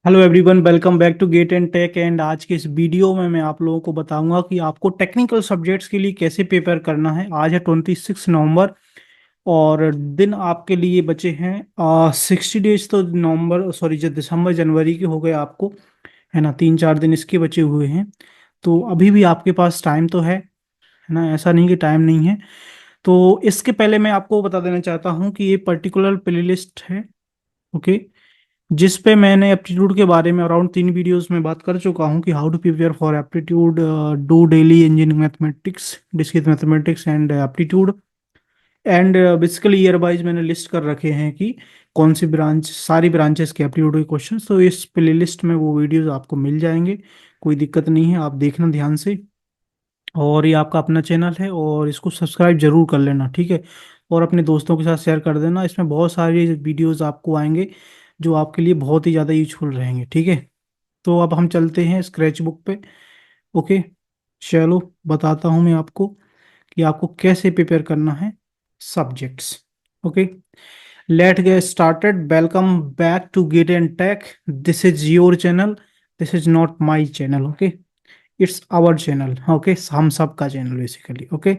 Hello everyone, welcome back to GATE and tech. And आज के इस वीडियो में मैं आप लोगों को बताऊंगा कि आपको टेक्निकल सब्जेक्ट्स के लिए कैसे प्रिपेयर करना है। आज है 26 नवंबर और दिन आपके लिए बचे हैं 60 डेज। तो नवंबर सॉरी जो दिसंबर जनवरी के हो गए आपको, है ना। 3-4 दिन इसके बचे हुए हैं। तो अभी भी आपके पास टाइम तो है ना। ऐसा नहीं कि टाइम नहीं है। तो इसके पहले मैं आपको बता देना चाहता हूँ कि ये पर्टिकुलर प्लेलिस्ट है, ओके, जिस पे मैंने एप्टीट्यूड के बारे में अराउंड 3 वीडियोस में बात कर चुका हूँ कि how to prepare for aptitude, do daily engineering mathematics, discrete mathematics and aptitude. And basically year wise मैंने लिस्ट कर रखे हैं कि कौन सी ब्रांच, सारी ब्रांचेस के एप्टीट्यूड के क्वेश्चंस। तो इस प्लेलिस्ट में वो वीडियोस आपको मिल जाएंगे, कोई दिक्कत नहीं है, आप देखना ध्यान से। और ये आपका अपना चैनल है और इसको सब्सक्राइब जरूर कर लेना, ठीक है। और अपने दोस्तों के साथ शेयर कर देना। इसमें बहुत सारी वीडियोस आपको आएंगे जो आपके लिए बहुत ही ज़्यादा यूजफुल रहेंगे, ठीक है। तो अब हम चलते हैं स्क्रैच बुक पे, ओके। चलो बताता हूँ मैं आपको कि आपको कैसे प्रिपेयर करना है subjects, okay. Let get started. Welcome back to GATE and tech. This is your channel, this is not my channel, okay. It's our channel, okay, हम सब का channel basically, okay.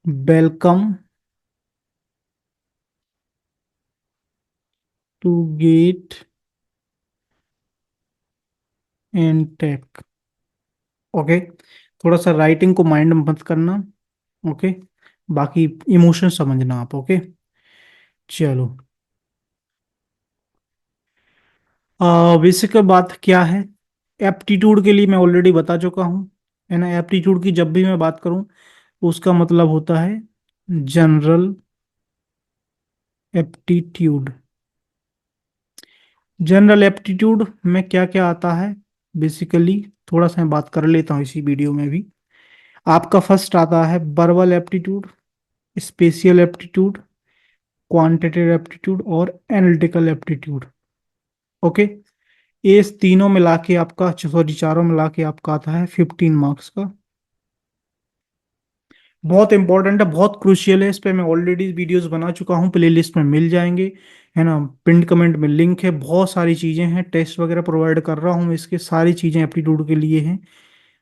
Welcome to GATE and tech, okay. थोड़ा सा writing को mind में मत करना, okay. बाकी इमोशन समझना आप, ओके। चलो, बेसिक बात क्या है। एप्टीट्यूड के लिए मैं ऑलरेडी बता चुका हूँ, है ना। एप्टीट्यूड की जब भी मैं बात करूँ तो उसका मतलब होता है जनरल एप्टीट्यूड। जनरल एप्टीट्यूड में क्या क्या आता है बेसिकली, थोड़ा सा मैं बात कर लेता हूँ इसी वीडियो में भी। आपका फर्स्ट आता है verbal aptitude, spatial aptitude, quantitative aptitude और एनालिटिकल एप्टीट्यूड, ओके। ये तीनों मिला के आपका, सॉरी चारों मिला के आपका आता है 15 मार्क्स का। बहुत इंपॉर्टेंट है, बहुत क्रूशियल है। इस पे मैं ऑलरेडी वीडियोस बना चुका हूँ, प्लेलिस्ट में मिल जाएंगे, है ना। पिंड कमेंट में लिंक है, बहुत सारी चीजें हैं, टेस्ट वगैरह प्रोवाइड कर रहा हूँ मैं इसके, सारी चीजें एप्टीट्यूड के लिए हैं।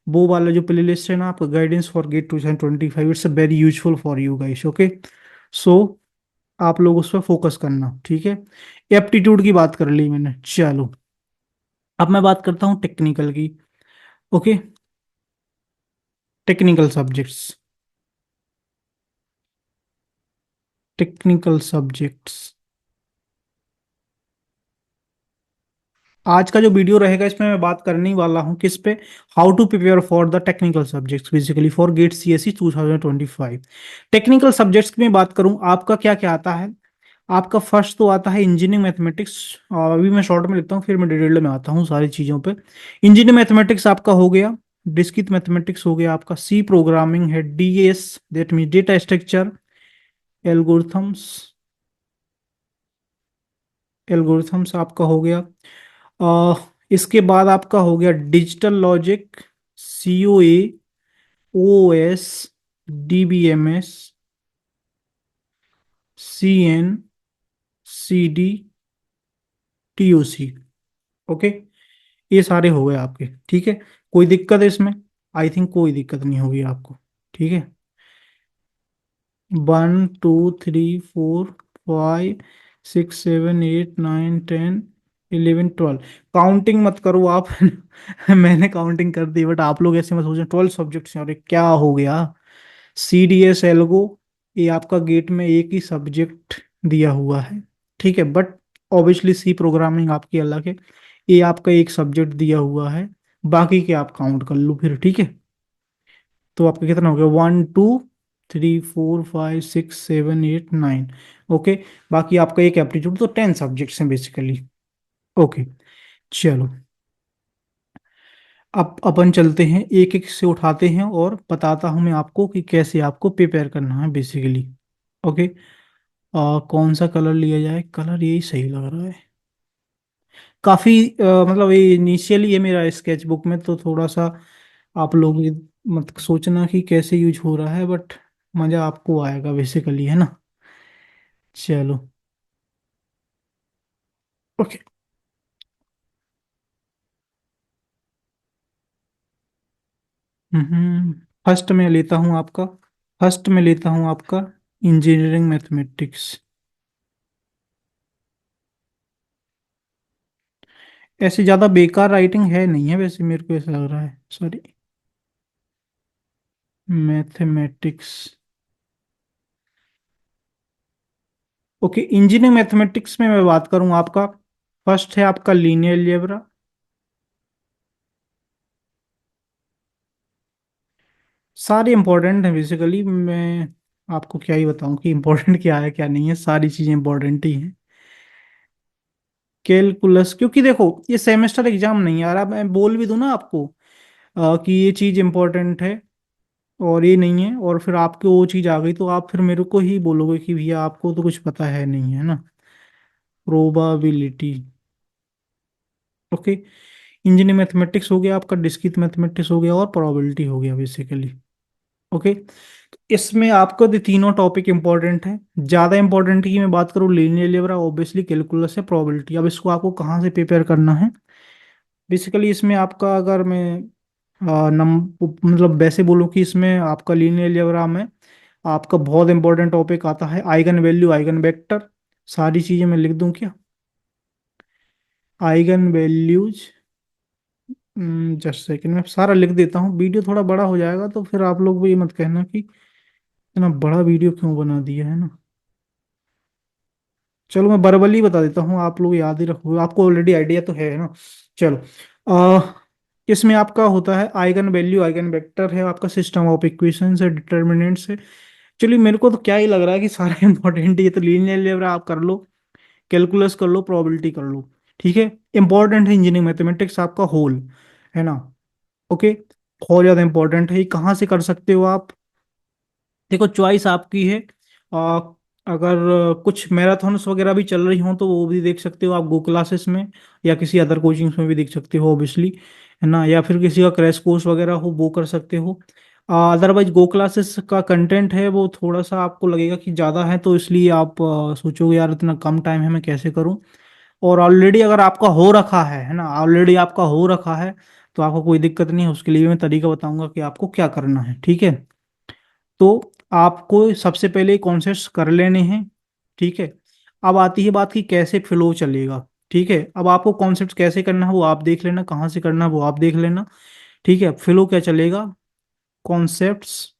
वो वाला जो प्लेलिस्ट है ना आपका, guidance for GATE 2025, it's very useful for you guys, okay. So आप लोग उस पर फोकस करना, ठीक है। एप्टीट्यूड की बात कर ली मैंने, चलो अब मैं बात करता हूँ टेक्निकल की, okay. Technical subjects, technical subjects. आज का जो वीडियो रहेगा इसमें मैं बात करने वाला हूँ किस पे, how to prepare for the technical subjects basically for GATE CSC 2025। Technical subjects की मैं बात करूँ, आपका क्या क्या आता है। आपका फर्स्ट तो आता है इंजीनियरिंग मैथमेटिक्स। अभी मैं शॉर्ट में लिखता हूँ, फिर मैं डिटेल में आता हूँ सारी चीज़ों पे। इंजीनियरिंग मैथमेटिक्स आपका हो गया, डिस्क्रीट मैथमेटिक्स हो गया आपका, सी प्रोग्रामिंग है, DS that mean data structure, algorithms, algorithms आपका हो गया। इसके बाद आपका हो गया digital logic, COA, OS, DBMS, CN, CD, TOC, okay. ये सारे हो गए आपके, ठीक है। कोई दिक्कत है इसमें? आई थिंक कोई दिक्कत नहीं होगी आपको, ठीक है। 1 2 3 4 5 6 7 8 9 10 11 12 काउंटिंग मत करो आप। मैंने काउंटिंग कर दी, बट आप लोग ऐसे मत सोचें 12 सब्जेक्ट्स हैं और ये क्या हो गया। सी डी एस एल्गो, ये आपका गेट में एक ही सब्जेक्ट दिया हुआ है, ठीक है। बट ऑब्वियसली सी प्रोग्रामिंग आपकी अलग है, ये आपका एक सब्जेक्ट दिया हुआ है। बाकी के आप काउंट कर लो फिर, ठीक है। तो आपका कितना हो गया, 1 2 3 4 5 6 7 8 9, ओके। बाकी आपका एक एप्टीट्यूड, तो 10 सब्जेक्ट्स हैं बेसिकली, ओके। चलो अब अपन चलते हैं, एक एक से उठाते हैं और बताता हूं मैं आपको कि कैसे आपको प्रिपेयर करना है बेसिकली, ओके। कौन सा कलर लिया जाए, कलर यही सही लग रहा है काफी। मतलब ये इनिशियली है मेरा स्केच बुक में, तो थोड़ा सा आप लोग ये मत सोचना कि कैसे यूज हो रहा है, बट मजा आपको आएगा बेसिकली, है ना। चलो, ओके। फर्स्ट में लेता हूँ आपका फर्स्ट में लेता हूँ आपका इंजीनियरिंग मैथमेटिक्स। ऐसे ज़्यादा बेकार राइटिंग है नहीं है वैसे, मेरे को ऐसा लग रहा है, sorry. Mathematics. Okay, engineering mathematics में मैं बात करूँ आपका, फर्स्ट है आपका लीनियर अलजेब्रा। सारे इंपॉर्टेंट हैं बेसिकली, मैं आपको क्या ही बताऊं कि इंपॉर्टेंट क्या है क्या नहीं है, सारी चीज़ें इंपॉर्टेंट ही हैं। कैलकुलस, क्योंकि देखो ये सेमेस्टर एग्जाम नहीं आ रहा, मैं बोल भी दूं ना आपको कि ये चीज़ इंपॉर्टेंट है और ये नहीं है, और फिर आपको वो चीज़ आ गई तो आप फिर मेरे को ही बोलोगे कि भैया आपको तो कुछ पता है नहीं, है ना। प्रोबाबिलिटी। ओके, इंजीनियरिंग मैथमेटिक्स हो गया आपका, डिस्क्रीट मैथमेटिक्स हो गया और प्रोबेबिलिटी हो गया बेसिकली। ओके, तो इसमें आपको ये तीनों टॉपिक इंपॉर्टेंट है। ज़्यादा इंपॉर्टेंट की मैं बात करूँ, लीनियर अलजेब्रा ऑब्वियसली, कैलकुलस है, प्रोबेबिलिटी। अब इसको आपको कहाँ से प्रिपेयर करना है, बेसिकली इसमें आपका, अगर मैं मतलब वैसे बोलूँ कि इसमें आपका लीनियर अलजेब्रा में आपका बहुत इंपॉर्टेंट टॉपिक आता है आइगन वैल्यू, आइगन वेक्टर। सारी चीज़ें मैं लिख दूं क्या, आइगन वैल्यूज। जस्ट सेकंड, मैं सारा लिख देता हूँ, वीडियो थोड़ा बड़ा हो जाएगा तो फिर आप लोग भी ये मत कहना कि इतना बड़ा वीडियो क्यों बना दिया, है ना। चलो मैं बरबली बता देता हूँ, आप लोग याद ही रखो, आपको ऑलरेडी आइडिया तो है ना। चलो, आ, इसमें आपका होता है आइगन वैल्यू, आइगन वेक्टर है, आपका सिस्टम ऑफ इक्वेशंस है, डिटर्मिनेंट्स है। चलिए, मेरे को तो क्या ही लग रहा है कि सारा इंपॉर्टेंट है, ये तो लीनियर अलजेब्रा आप कर लो, कैलकुलस कर लो, प्रोबेबिलिटी कर लो। ठीक है, इंपॉर्टेंट है इंजीनियरिंग मैथमेटिक्स आपका होल, है ना। ओके, बहुत ज़्यादा इंपॉर्टेंट है। ये कहाँ से कर सकते हो आप, देखो चॉइस आपकी है। आ, अगर कुछ मैराथन्स वगैरह भी चल रही हों तो वो भी देख सकते हो आप गो क्लासेस में, या किसी अदर कोचिंग्स में भी देख सकते हो ऑब्वियसली, है ना। या फिर किसी का क्रैश कोर्स वगैरह हो वो कर सकते हो। अदरवाइज गो क्लासेस का कंटेंट है वो थोड़ा सा आपको लगेगा कि ज़्यादा है, तो इसलिए आप सोचोगे यार इतना कम टाइम है मैं कैसे करूँ। और ऑलरेडी अगर आपका हो रखा है ना, ऑलरेडी आपका हो रखा है, तो आपको कोई दिक्कत नहीं है, उसके लिए मैं तरीका बताऊंगा कि आपको क्या करना है, ठीक है। तो आपको सबसे पहले कॉन्सेप्ट्स कर लेने हैं, ठीक है। अब आती है बात कि कैसे फ्लो चलेगा, ठीक है। अब आपको कॉन्सेप्ट्स कैसे करना है वो आप देख लेना, कहाँ से करना है वो आप देख लेना, ठीक है। फ्लो क्या चलेगा, कॉन्सेप्ट्स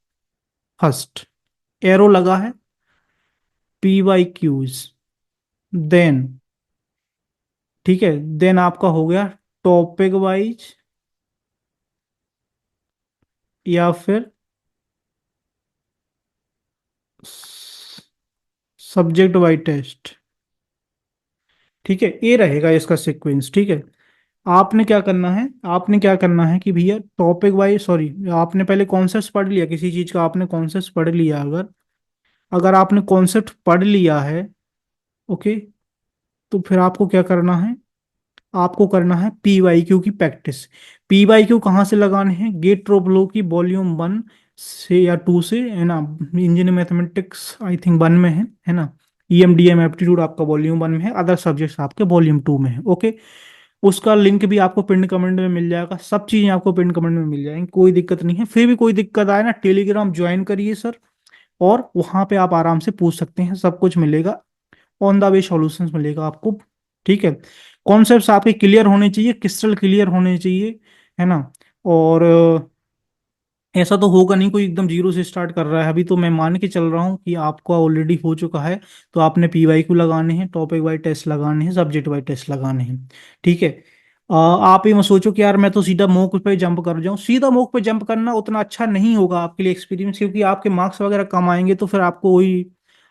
फर्स्ट, एरो लगा है, पी वाई क्यूज, देन, ठीक है, देन आपका हो गया टॉपिक वाइज या फिर सब्जेक्ट वाइज टेस्ट, ठीक है। ये रहेगा इसका सीक्वेंस, ठीक है। आपने क्या करना है, आपने क्या करना है कि भैया टॉपिक वाइज, सॉरी, आपने पहले कॉन्सेप्ट पढ़ लिया किसी चीज का, आपने कॉन्सेप्ट पढ़ लिया, अगर अगर आपने कॉन्सेप्ट पढ़ लिया है, ओके, तो फिर आपको क्या करना है, आपको करना है पी वाई क्यू की प्रैक्टिस। पी वाई क्यू कहाँ से लगाने हैं, गेट लो की वॉल्यूम 1 से या 2 से, है ना। इंजीनियरिंग मैथमेटिक्स आई थिंक 1 में है ना। ईएमडीएम एप्टीट्यूड आपका वॉल्यूम 1 में है, अदर सब्जेक्ट्स आपके वॉल्यूम 2 में है, ओके। उसका लिंक भी आपको पिन कमेंट में मिल जाएगा, सब चीजें आपको पिन कमेंट में मिल जाएंगी, कोई दिक्कत नहीं है। फिर भी कोई दिक्कत आए ना, टेलीग्राम ज्वाइन करिए सर, और वहां पे आप आराम से पूछ सकते हैं, सब कुछ मिलेगा, ऑन द वे सॉल्यूशंस मिलेगा आपको, ठीक है। कॉन्सेप्ट्स आपके क्लियर होने चाहिए, क्रिस्टल क्लियर होने चाहिए, है ना। और ऐसा तो होगा नहीं कोई एकदम जीरो से स्टार्ट कर रहा है, अभी तो मैं मान के चल रहा हूँ कि आपका ऑलरेडी हो चुका है। तो आपने पी वाई क्यू लगाने हैं, टॉपिक वाइज टेस्ट लगाने हैं, सब्जेक्ट वाइज टेस्ट लगाने हैं, ठीक है। आप ये मत सोचो कि यार मैं तो सीधा मॉक पे जंप कर जाऊं, सीधा मॉक पे जंप करना उतना अच्छा नहीं होगा आपके लिए एक्सपीरियंस, क्योंकि आपके मार्क्स वगैरह कम आएंगे, तो फिर आपको वही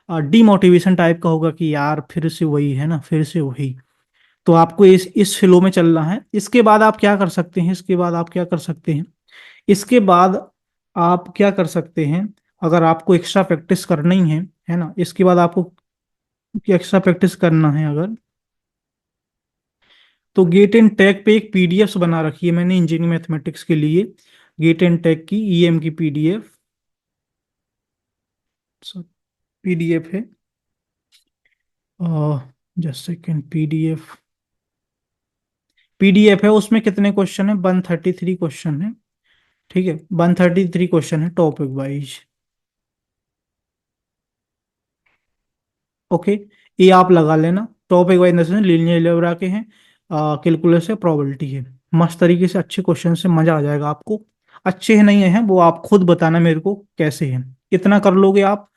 डीमोटिवेशन टाइप का होगा कि यार फिर से वही, है ना, फिर से वही। तो आपको इस फ्लो में चलना है। इसके बाद आप क्या कर सकते हैं, इसके बाद आप क्या कर सकते हैं, इसके बाद आप क्या कर सकते हैं, अगर आपको एक्स्ट्रा प्रैक्टिस करनी है ना, इसके बाद आपको एक्स्ट्रा प्रैक्टिस करना है अगर, तो गेट एंड टेक पे एक पीडीएफ बना रखी है मैंने इंजीनियरिंग मैथमेटिक्स के लिए, गेट एंड टेक की ईएम की पीडीएफ, पीडीएफ है, जस्ट सेकेंड, पीडीएफ, पीडीएफ है, उसमें कितने क्वेश्चन है, 133 क्वेश्चन है, ठीक है, 133 क्वेश्चन है टॉपिक वाइज। ओके, ये आप लगा लेना। टॉपिक वाइज लीनियर अलजेब्रा के हैं, कैलकुलस है, प्रोबेबिलिटी है। मस्त तरीके से अच्छे क्वेश्चन से मजा आ जाएगा आपको। अच्छे हैं नहीं हैं वो आप खुद बताना मेरे को कैसे हैं। इतना कर लोगे आप,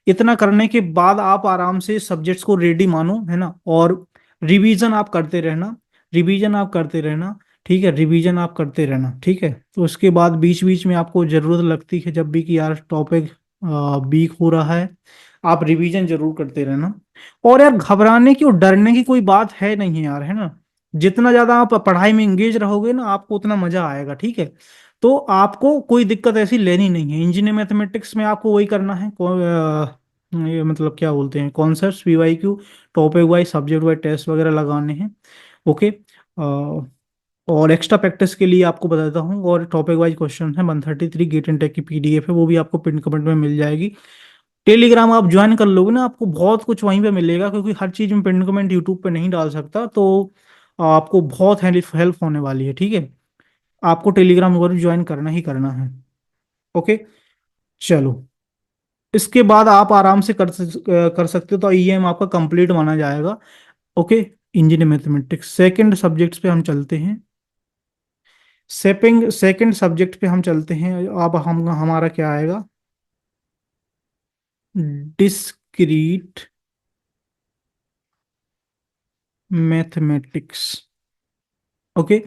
इतना करने के बाद आप आराम से सब्जेक्ट्स को रेडी मानो, है ना। और रिवीजन आप करते रहना, रिवीजन आप करते रहना। ठीक है, रिवीजन आप करते रहना। ठीक है, तो उसके बाद बीच बीच में आपको जरूरत लगती है जब भी कि यार टॉपिक वीक हो रहा है, आप रिवीजन जरूर करते रहना। और यार घबराने की और डरने की कोई बात है नहीं है यार, है ना। जितना ज्यादा आप पढ़ाई में एंगेज रहोगे ना, आपको उतना मजा आएगा। ठीक है, तो आपको कोई दिक्कत ऐसी लेनी नहीं है। इंजीनियरिंग मैथमेटिक्स में आपको वही करना है, ये मतलब क्या बोलते हैं, concepts, PYQ, topic wise, subject wise test वगैरह लगाने हैं। ओके, और एक्स्ट्रा प्रैक्टिस के लिए आपको बता देता हूँ, और टॉपिक वाइज क्वेश्चन है 133 गेट एंड टेक की पीडीएफ है, वो भी आपको पिन कमेंट में मिल जाएगी। टेलीग्राम आप ज्वाइन कर लोगे ना, आपको बहुत कुछ वहीं पे मिलेगा, क्योंकि हर चीज में पिन कमेंट यूट्यूब पे नहीं डाल सकता, तो आपको बहुत हेल्प होने वाली है। ठीक है, आपको टेलीग्राम वगैरह ज्वाइन करना ही करना है। ओके, चलो। इसके बाद आप आराम से कर सकते हो, तो ईएम आपका कंप्लीट माना जाएगा। Okay, engineering mathematics second subjects पे हम चलते हैं। सेकंड सब्जेक्ट पे हम चलते हैं। अब हम हमारा क्या आएगा, discrete mathematics. Okay,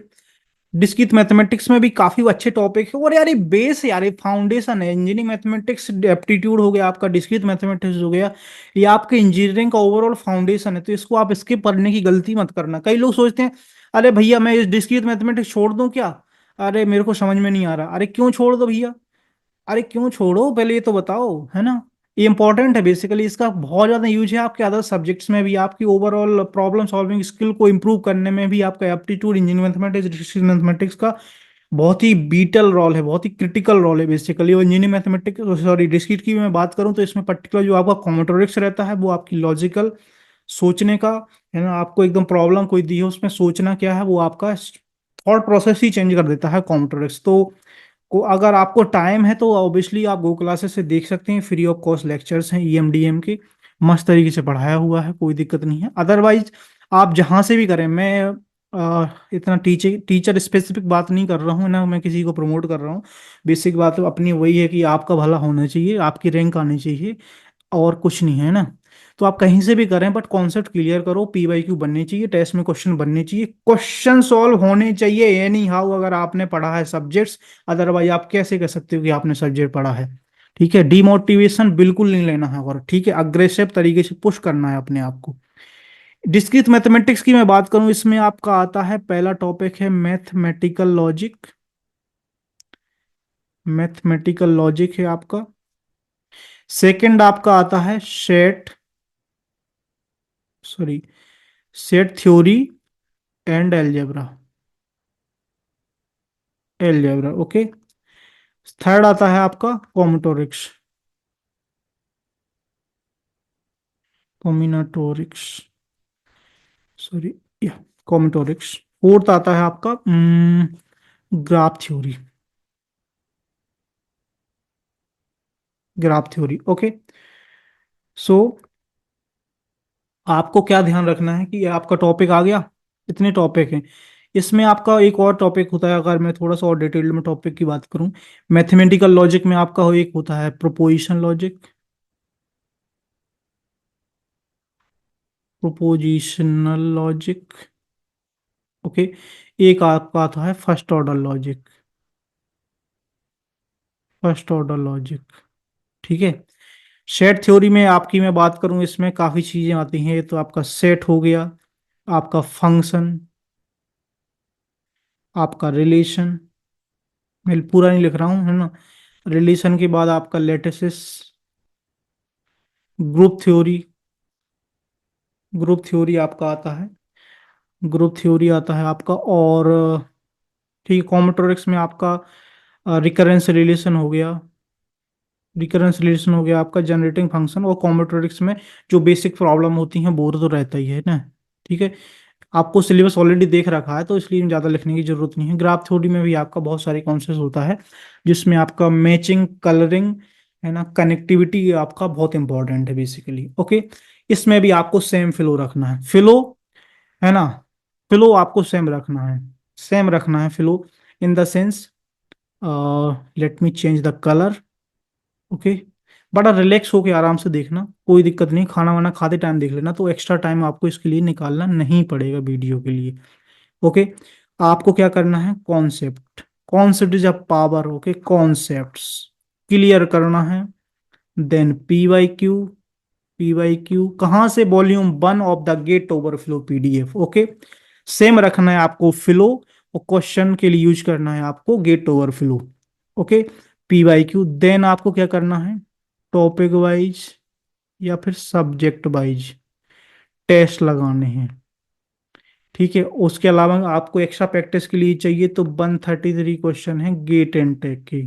discrete mathematics में भी काफी अच्छे टॉपिक है, और यार ये बेस है यार, ये फाउंडेशन है। इंजीनियरिंग मैथमेटिक्स एप्टीट्यूड हो गया आपका, डिस्क्रीट मैथमेटिक्स हो गया, ये आपके इंजीनियरिंग का ओवरऑल फाउंडेशन है। तो इसको आप स्किप करने की गलती मत करना। कई लोग सोचते हैं अरे भैया मैं इस डिस्क्रीट मैथमेटिक्स छोड़ दूं क्या, अरे मेरे को समझ में नहीं आ रहा। अरे क्यों छोड़ दो भैया, अरे क्यों छोड़ो, पहले ये तो बताओ, है ना। ये इंपॉर्टेंट है बेसिकली, इसका बहुत ज्यादा यूज है आपके अदर सब्जेक्ट्स में भी, आपकी ओवरऑल प्रॉब्लम सॉल्विंग स्किल को इंप्रूव करने में भी। आपका एप्टीट्यूड इंजीनियरिंग मैथमेटिक्स, मैथमेटिक्स का बहुत ही बीटल रोल है, बहुत ही क्रिटिकल रोल है बेसिकली। और इंजीनियरिंग मैथमेटिक्स, सॉरी डिस्क्रीट की मैं बात करूं तो इसमें पर्टिकुलर जो आपका कॉम्बिनेटोरिक्स रहता है, वो आपकी लॉजिकल सोचने का, है ना। आपको एकदम प्रॉब्लम कोई दी है, उसमें सोचना क्या है, वो आपका थॉट प्रोसेस ही चेंज कर देता है कॉम्बिनेटोरिक्स। तो को अगर आपको टाइम है तो ऑब्वियसली आप गो क्लासेस से देख सकते हैं, फ्री ऑफ कॉस्ट लेक्चर्स हैं ईएमडीएम के, मस्त तरीके से पढ़ाया हुआ है, कोई दिक्कत नहीं है। अदरवाइज आप जहाँ से भी करें, मैं इतना टीचर स्पेसिफिक बात नहीं कर रहा हूँ ना, मैं किसी को प्रमोट कर रहा हूँ। बेसिक बात अपनी वही है कि आपका भला होना चाहिए, आपकी रैंक आनी चाहिए, और कुछ नहीं है ना। तो आप कहीं से भी करें, बट कॉन्सेप्ट क्लियर करो, पीवाईक्यू बनने चाहिए, टेस्ट में क्वेश्चन बनने चाहिए, क्वेश्चन सॉल्व होने चाहिए एनी हाउ, अगर आपने पढ़ा है सब्जेक्ट्स। अदरवाइज आप कैसे कह सकते हो कि आपने सब्जेक्ट पढ़ा है। ठीक है, डिमोटिवेशन बिल्कुल नहीं लेना है, और ठीक है अग्रेसिव तरीके से पुश करना है अपने आप को। डिस्क्रीट मैथमेटिक्स की मैं बात करूं, इसमें आपका आता है पहला टॉपिक है मैथमेटिकल लॉजिक। मैथमेटिकल लॉजिक है आपका। सेकंड आपका आता है sorry set theory and algebra. Okay, third आता है आपका कॉम्बिनेटोरिक्स, कॉम्बिनेटोरिक्स, सॉरी, या कॉम्बिनेटोरिक्स। फोर्थ आता है आपका graph theory, graph theory. Okay, so आपको क्या ध्यान रखना है कि ये आपका टॉपिक आ गया, इतने टॉपिक हैं। इसमें आपका एक और टॉपिक होता है, अगर मैं थोड़ा सा और डिटेल में टॉपिक की बात करूं, मैथमेटिकल लॉजिक में आपका एक होता है proposition logic, prepositional logic. Okay, एक आपका आता है first order logic, first order logic. ठीक है, सेट थ्योरी में आपकी मैं बात करूं, इसमें काफी चीजें आती हैं। ये तो आपका सेट हो गया, आपका फंक्शन, आपका रिलेशन, मैं पूरा नहीं लिख रहा हूँ, है ना। रिलेशन के बाद आपका लेटेसिस, ग्रुप थ्योरी, ग्रुप थ्योरी आपका आता है, ग्रुप थ्योरी आता है आपका। और ठीक है, कॉम्बिनेटोरिक्स में आपका रिकरेंस रिलेशन हो गया, रिकरेंस रिलेशन हो गया आपका, जनरेटिंग फंक्शन। और कॉम्बिनेटोरिक्स में जो बेसिक प्रॉब्लम होती हैं वो तो रहता ही है ना। ठीक है, आपको सिलेबस ऑलरेडी देख रखा है तो इसलिए ज़्यादा लिखने की जरूरत नहीं है। ग्राफ थ्योरी में भी आपका बहुत सारे कॉन्सेप्ट होता है, जिसमें आपका मैचिंग, कलरिंग, है ना, कनेक्टिविटी आपका बहुत इंपॉर्टेंट है बेसिकली। ओके, इसमें भी आपको सेम फ्लो रखना है, फ्लो, है ना, फ्लो आपको सेम रखना है, सेम रखना है flow, in the sense, let me change the colour. Okay, बड़ा रिलैक्स होके आराम से देखना, कोई दिक्कत नहीं, खाना वाना खाते टाइम देख लेना, तो एक्स्ट्रा टाइम आपको इसके लिए निकालना नहीं पड़ेगा वीडियो के लिए। ओके, आपको क्या करना है, concept, concept is a power. Okay, concepts clear करना है। Then P Y Q, P Y Q कहाँ से, volume 1 of the GATE overflow PDF. Okay, same रखना है आपको फ्लो, और क्वेश्चन के लिए यूज करना है आपको GATE overflow. Okay, P Y Q. Then आपको क्या करना है, टॉपिक वाइज या फिर सब्जेक्ट वाइज टेस्ट लगाने हैं। ठीक है, उसके अलावा आपको एक्स्ट्रा प्रैक्टिस के लिए चाहिए तो 133 क्वेश्चन है गेट एंड टेक के।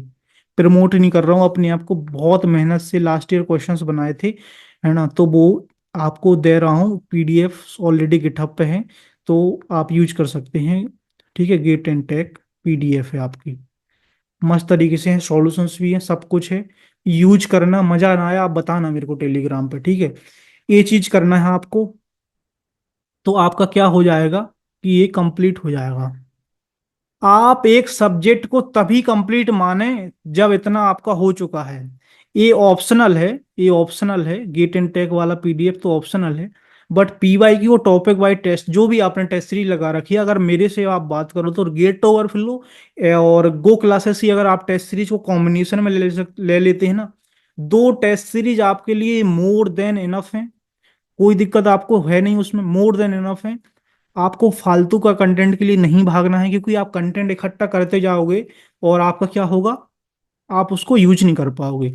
प्रमोट नहीं कर रहा हूँ अपने आप को, बहुत मेहनत से लास्ट ईयर क्वेश्चंस बनाए थे, है ना, तो वो आपको दे रहा हूँ, पीडीएफ ऑलरेडी गिटहब पे है, तो आप यूज कर सकते हैं। ठीक है, गेट एंड टेक पीडीएफ है आपकी, मस्त तरीके से है, सॉल्यूशंस भी है, सब कुछ है। यूज करना, मजा ना आया आप बताना मेरे को टेलीग्राम पे, ठीक है। ये चीज करना है आपको, तो आपका क्या हो जाएगा कि ये कंप्लीट हो जाएगा। आप एक सब्जेक्ट को तभी कंप्लीट माने जब इतना आपका हो चुका है। ये ऑप्शनल है, ये ऑप्शनल है, गेट एंड टेक वाला पीडीएफ तो ऑप्शनल है, बट पीवाई की वो टॉपिक वाइज टेस्ट जो भी आपने टेस्ट सीरीज लगा रखी है, अगर मेरे से आप बात करो तो गेट ओवरफ्लो और गो क्लासेस ही अगर आप टेस्ट सीरीज को कॉम्बिनेशन में ले लेते हैं ना, दो टेस्ट सीरीज आपके लिए मोर देन इनफ है। कोई दिक्कत आपको है नहीं उसमें, मोर देन इनफ है। आपको फालतू का कंटेंट के लिए नहीं भागना है, क्योंकि आप कंटेंट इकट्ठा करते जाओगे और आपका क्या होगा, आप उसको यूज नहीं कर पाओगे।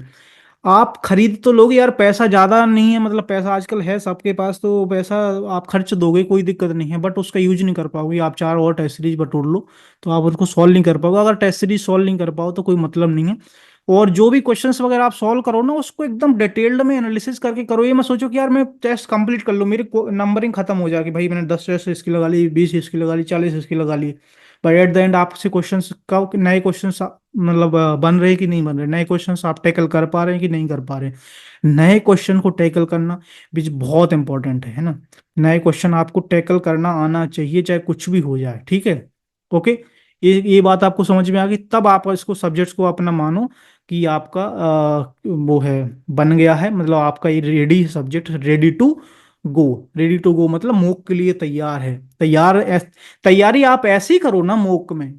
आप खरीद तो लोगे यार, पैसा ज्यादा नहीं है, मतलब पैसा आजकल है सबके पास, तो पैसा आप खर्च दोगे, कोई दिक्कत नहीं है, बट उसका यूज नहीं कर पाओगे। आप चार और टेस्ट सीरीज बटोर लो तो आप उसको सॉल्व नहीं कर पाओगे। अगर टेस्ट सीरीज सॉल्व नहीं कर पाओ तो कोई मतलब नहीं है। और जो भी क्वेश्चंस वगैरह आप सॉल्व करो ना, उसको एकदम डिटेल्ड में एनालिसिस करके करो। ये मत सोचो कि यार मैं टेस्ट कंप्लीट कर लूँ, मेरी नंबरिंग खत्म हो जाएगी, भाई मैंने 10 टेस्ट इसकी लगा ली, 20 इसकी लगा ली, 40 इसकी लगा ली, बट एट द एंड आपसे क्वेश्चंस का नए क्वेश्चंस मतलब बन रहे कि नहीं बन रहे, नए क्वेश्चंस आप टैकल कर पा रहे हैं कि नहीं कर पा रहे हैं। नए क्वेश्चन को टैकल करना भी बहुत इंपॉर्टेंट है ना। नए क्वेश्चन आपको टैकल करना आना चाहिए, चाहे कुछ भी हो जाए, ठीक है। ओके, ये बात आपको समझ में आ गई, तब आप इसको सब्जेक्ट्स को अपना मानो कि आपका वो है, बन गया है, मतलब आपका ये ready subject, ready to go. Ready to go मतलब मोक के लिए तैयार है, तैयारी आप ऐसे ही करो ना मोक में,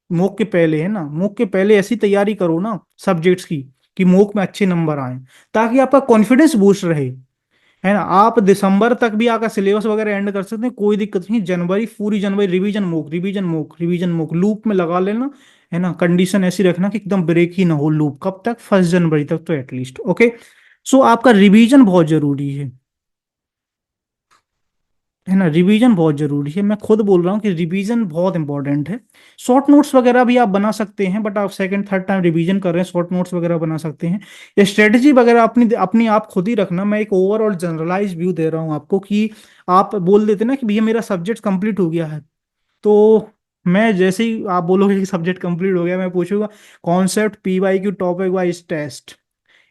मोक के पहले, है ना, मोक के पहले ऐसी तैयारी करो ना सब्जेक्ट्स की कि मोक में अच्छे नंबर आए, ताकि आपका कॉन्फिडेंस बूस्ट रहे, है ना। आप दिसंबर तक भी आपका सिलेबस वगैरह एंड कर सकते हैं, कोई दिक्कत नहीं। जनवरी, पूरी जनवरी revision mock, revision mock, revision mock loop में लगा लेना, है ना। कंडीशन ऐसी रखना कि एकदम ब्रेक ही ना हो लूप, कब तक, 1 जनवरी तक तो एटलीस्ट। ओके, सो आपका रिवीजन बहुत जरूरी है ना, रिवीजन बहुत जरूरी है। मैं खुद बोल रहा हूँ कि रिवीजन बहुत इंपॉर्टेंट है। शॉर्ट नोट्स वगैरह भी आप बना सकते हैं, बट आप सेकंड थर्ड टाइम रिवीजन कर रहे हैं, शॉर्ट नोट्स वगैरह बना सकते हैं। ये स्ट्रेटेजी वगैरह अपनी अपनी आप खुद ही रखना। मैं एक ओवरऑल जनरलाइज व्यू दे रहा हूँ आपको, कि आप बोल देते ना कि भैया मेरा सब्जेक्ट कंप्लीट हो गया है, तो मैं जैसे ही आप बोलोगे कि सब्जेक्ट कंप्लीट हो गया, मैं पूछूंगा concept P Y Q topic wise test,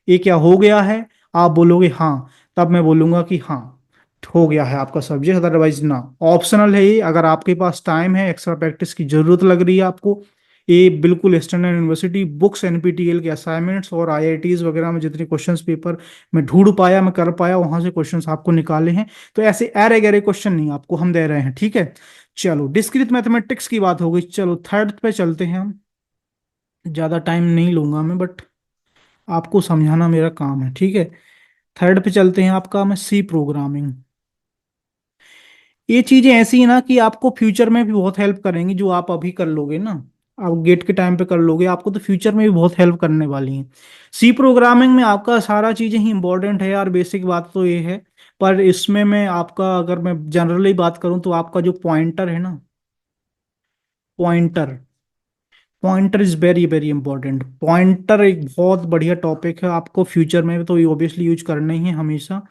ये क्या हो गया है, आप बोलोगे हाँ, तब मैं बोलूंगा कि हाँ हो गया है आपका सब्जेक्ट, अदरवाइज ना। ऑप्शनल है ये, अगर आपके पास टाइम है, एक्स्ट्रा प्रैक्टिस की जरूरत लग रही है आपको, ये बिल्कुल स्टैंडर्ड यूनिवर्सिटी बुक्स, एनपीटीईएल के असाइनमेंट्स और आईआईटीज वगैरह में जितने क्वेश्चंस पेपर मैं ढूंढ पाया, मैं कर पाया, वहां से क्वेश्चंस आपको निकाले हैं। तो ऐसे अरे गहरे क्वेश्चन नहीं आपको हम दे रहे हैं, ठीक है। चलो, डिस्क्रीट मैथमेटिक्स की बात हो गई, चलो थर्ड पे चलते हैं हम। ज्यादा टाइम नहीं लूंगा मैं, बट आपको समझाना मेरा काम है, ठीक है। थर्ड पे चलते हैं, आपका मैं सी प्रोग्रामिंग। ये चीजें ऐसी है ना कि आपको फ्यूचर में भी बहुत हेल्प करेंगी, जो आप अभी कर लोगे ना, आप गेट के टाइम पे कर लोगे, आपको तो फ्यूचर में भी बहुत हेल्प करने वाली हैं। सी प्रोग्रामिंग में आपका सारा चीजें ही इंपॉर्टेंट है यार, बेसिक बात तो ये है। पर इसमें मैं आपका, अगर मैं जनरली बात करूं तो आपका जो पॉइंटर है ना, pointer, pointer is very very important. Pointer एक बहुत बढ़िया टॉपिक है, आपको फ्यूचर में तो ऑब्वियसली यूज करना ही है हमेशा।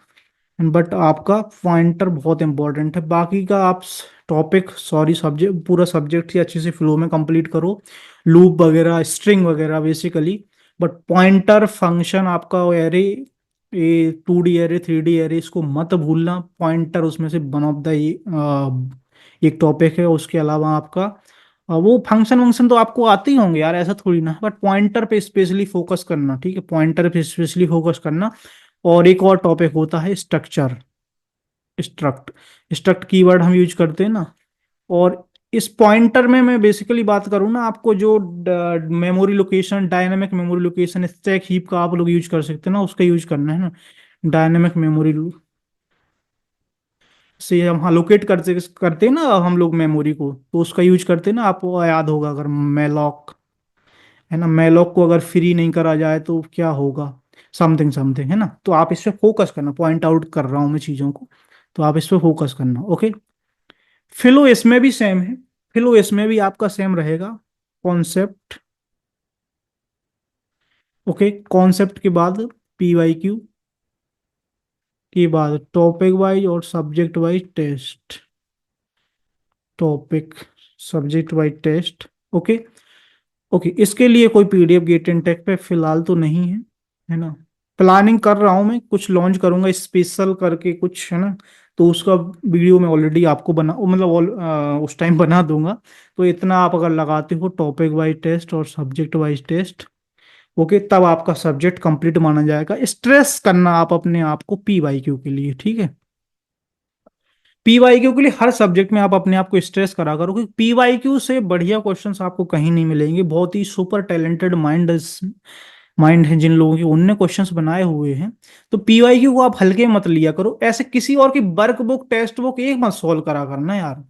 बट आपका पॉइंटर बहुत इंपॉर्टेंट है। बाकी का आप टॉपिक सॉरी सब्जेक्ट पूरा सब्जेक्ट ही अच्छे से फ्लो में कंप्लीट करो, लूप वगैरह स्ट्रिंग वगैरह बेसिकली। बट पॉइंटर फंक्शन आपका एरे, ये 2D एरे 3D एरे, इसको मत भूलना। पॉइंटर उसमें से वन ऑफ द एक टॉपिक है। उसके अलावा आपका वो फंक्शन वंक्शन तो आपको आते ही होंगे यार, ऐसा थोड़ी ना, बट पॉइंटर पे स्पेशली फोकस करना, ठीक है, पॉइंटर पे स्पेशली फोकस करना। और एक और टॉपिक होता है स्ट्रक्चर, स्ट्रक्ट। स्ट्रक्ट कीवर्ड हम यूज करते हैं ना। और इस पॉइंटर में मैं बेसिकली बात करूँ ना, आपको जो memory location, dynamic memory location, stack heap का आप लोग यूज कर सकते हैं ना, उसका यूज करना है ना। डायनेमिक मेमोरी से हम लोकेट करते करते हैं ना हम लोग मेमोरी को, तो उसका यूज करते हैं ना, आपको याद होगा अगर मेलॉक, है ना, मेलॉक को अगर फ्री नहीं करा जाए तो क्या होगा, समथिंग समथिंग, है ना। तो आप इस पे फोकस करना, पॉइंट आउट कर रहा हूं मैं चीजों को, तो आप इस पे फोकस करना, ओके। फिलो इसमें भी सेम है, फिलो इसमें भी आपका सेम रहेगा। कॉन्सेप्ट, ओके, कॉन्सेप्ट के बाद PYQ के बाद टॉपिक वाइज और subject wise test, topic subject wise test, okay. Okay, इसके लिए कोई PDF गेट एंड टेक पे फिलहाल तो नहीं है ना। प्लानिंग कर रहा हूँ मैं, कुछ लॉन्च करूंगा स्पेशल करके कुछ, है ना। तो उसका वीडियो मैं ऑलरेडी आपको बना मतलब उस टाइम बना दूंगा। तो इतना आप अगर लगाते हो टॉपिक वाइज टेस्ट और सब्जेक्ट वाइज टेस्ट, ओके, तब आपका सब्जेक्ट कंप्लीट माना जाएगा। स्ट्रेस करना आप अपने आप को PYQ के लिए, ठीक है। PYQ के लिए हर सब्जेक्ट में आप अपने आप को स्ट्रेस करा करो, क्योंकि PYQ से बढ़िया क्वेश्चंस आपको कहीं नहीं मिलेंगे। बहुत ही सुपर टैलेंटेड माइंड है जिन लोगों के, उनने क्वेश्चंस बनाए हुए हैं। तो PYQ को आप हल्के मत लिया करो, ऐसे किसी और की वर्क बुक टेक्स्ट बुक एक मत सॉल्व करा करना यार।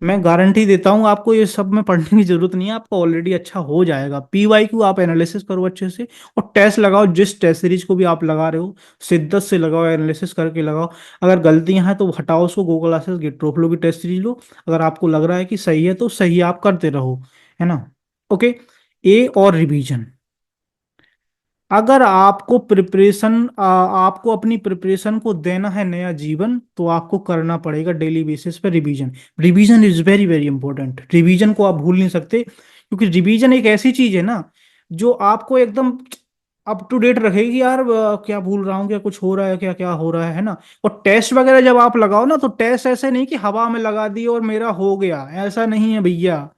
मैं गारंटी देता हूँ आपको, ये सब में पढ़ने की जरूरत नहीं है, आपको ऑलरेडी अच्छा हो जाएगा। PYQ आप एनालिसिस करो अच्छे से, और टेस्ट लगाओ, जिस टेस्ट सीरीज को भी आप लगा रहे हो शिद्दत से लगाओ, एनालिसिस करके लगाओ। अगर गलतियां हैं तो हटाओ उसको, गूगल क्लासेस गेटप्रो की टेस्ट सीरीज लो। अगर आपको लग रहा है कि सही है तो सही आप करते रहो, है ना। ओके, ए और रिवीजन, अगर आपको आपको अपनी प्रिपरेशन को देना है नया जीवन, तो आपको करना पड़ेगा डेली बेसिस पे revision. Revision is very very important, revision को आप भूल नहीं सकते, क्योंकि रिवीजन एक ऐसी चीज है ना जो आपको एकदम अप टू डेट रखेगी यार। क्या भूल रहा हूँ, क्या कुछ हो रहा है, क्या क्या हो रहा है ना। और टेस्ट वगैरह जब आप लगाओ ना, तो टेस्ट ऐसे नहीं कि हवा में लगा दिए और मेरा हो गया, ऐसा नहीं है भैया।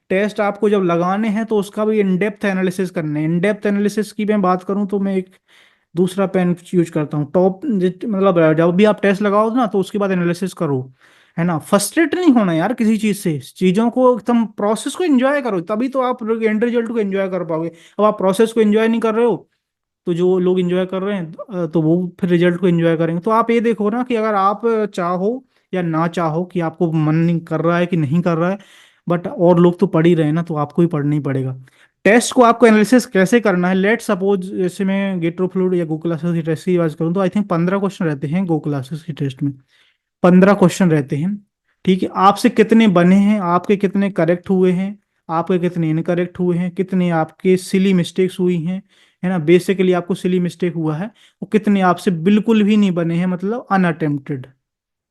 टेस्ट आपको जब लगाने हैं तो उसका भी इन डेप्थ एनालिसिस करने हैं। इन डेप्थ एनालिसिस की मैं बात करूं तो मैं एक दूसरा पेन यूज करता हूँ, टॉप, मतलब जब भी आप टेस्ट लगाओ ना तो उसके बाद एनालिसिस करो, है ना। फ्रस्ट्रेट नहीं होना यार किसी चीज से, चीजों को एकदम प्रोसेस को एंजॉय करो, तभी तो आप एंड रिजल्ट को एंजॉय कर पाओगे। अब आप प्रोसेस को एंजॉय नहीं कर रहे हो, तो जो लोग एंजॉय कर रहे हैं तो वो फिर रिजल्ट को एंजॉय करेंगे। तो आप ये देखो ना कि अगर आप चाहो या ना चाहो, कि आपको मन नहीं कर रहा है कि नहीं कर रहा है, बट और लोग तो पढ़ ही रहे हैं ना, तो आपको ही पढ़ना ही पड़ेगा। टेस्ट को आपको एनालिसिस कैसे करना है, लेट सपोज जैसे मैं गेट फ्लूड या गो क्लासेस की टेस्ट की बात करूँ, तो आई थिंक 15 क्वेश्चन रहते हैं गो क्लासेस की टेस्ट में। 15 क्वेश्चन रहते हैं, ठीक है। आपसे कितने बने हैं, आपके कितने करेक्ट हुए हैं, आपके कितने इनकरेक्ट हुए हैं, कितने आपके सिली मिस्टेक्स हुई हैं, है ना। बेसिकली आपको सिली मिस्टेक हुआ है, वो कितने आपसे बिल्कुल भी नहीं बने हैं, मतलब अनअटेम्प्टेड,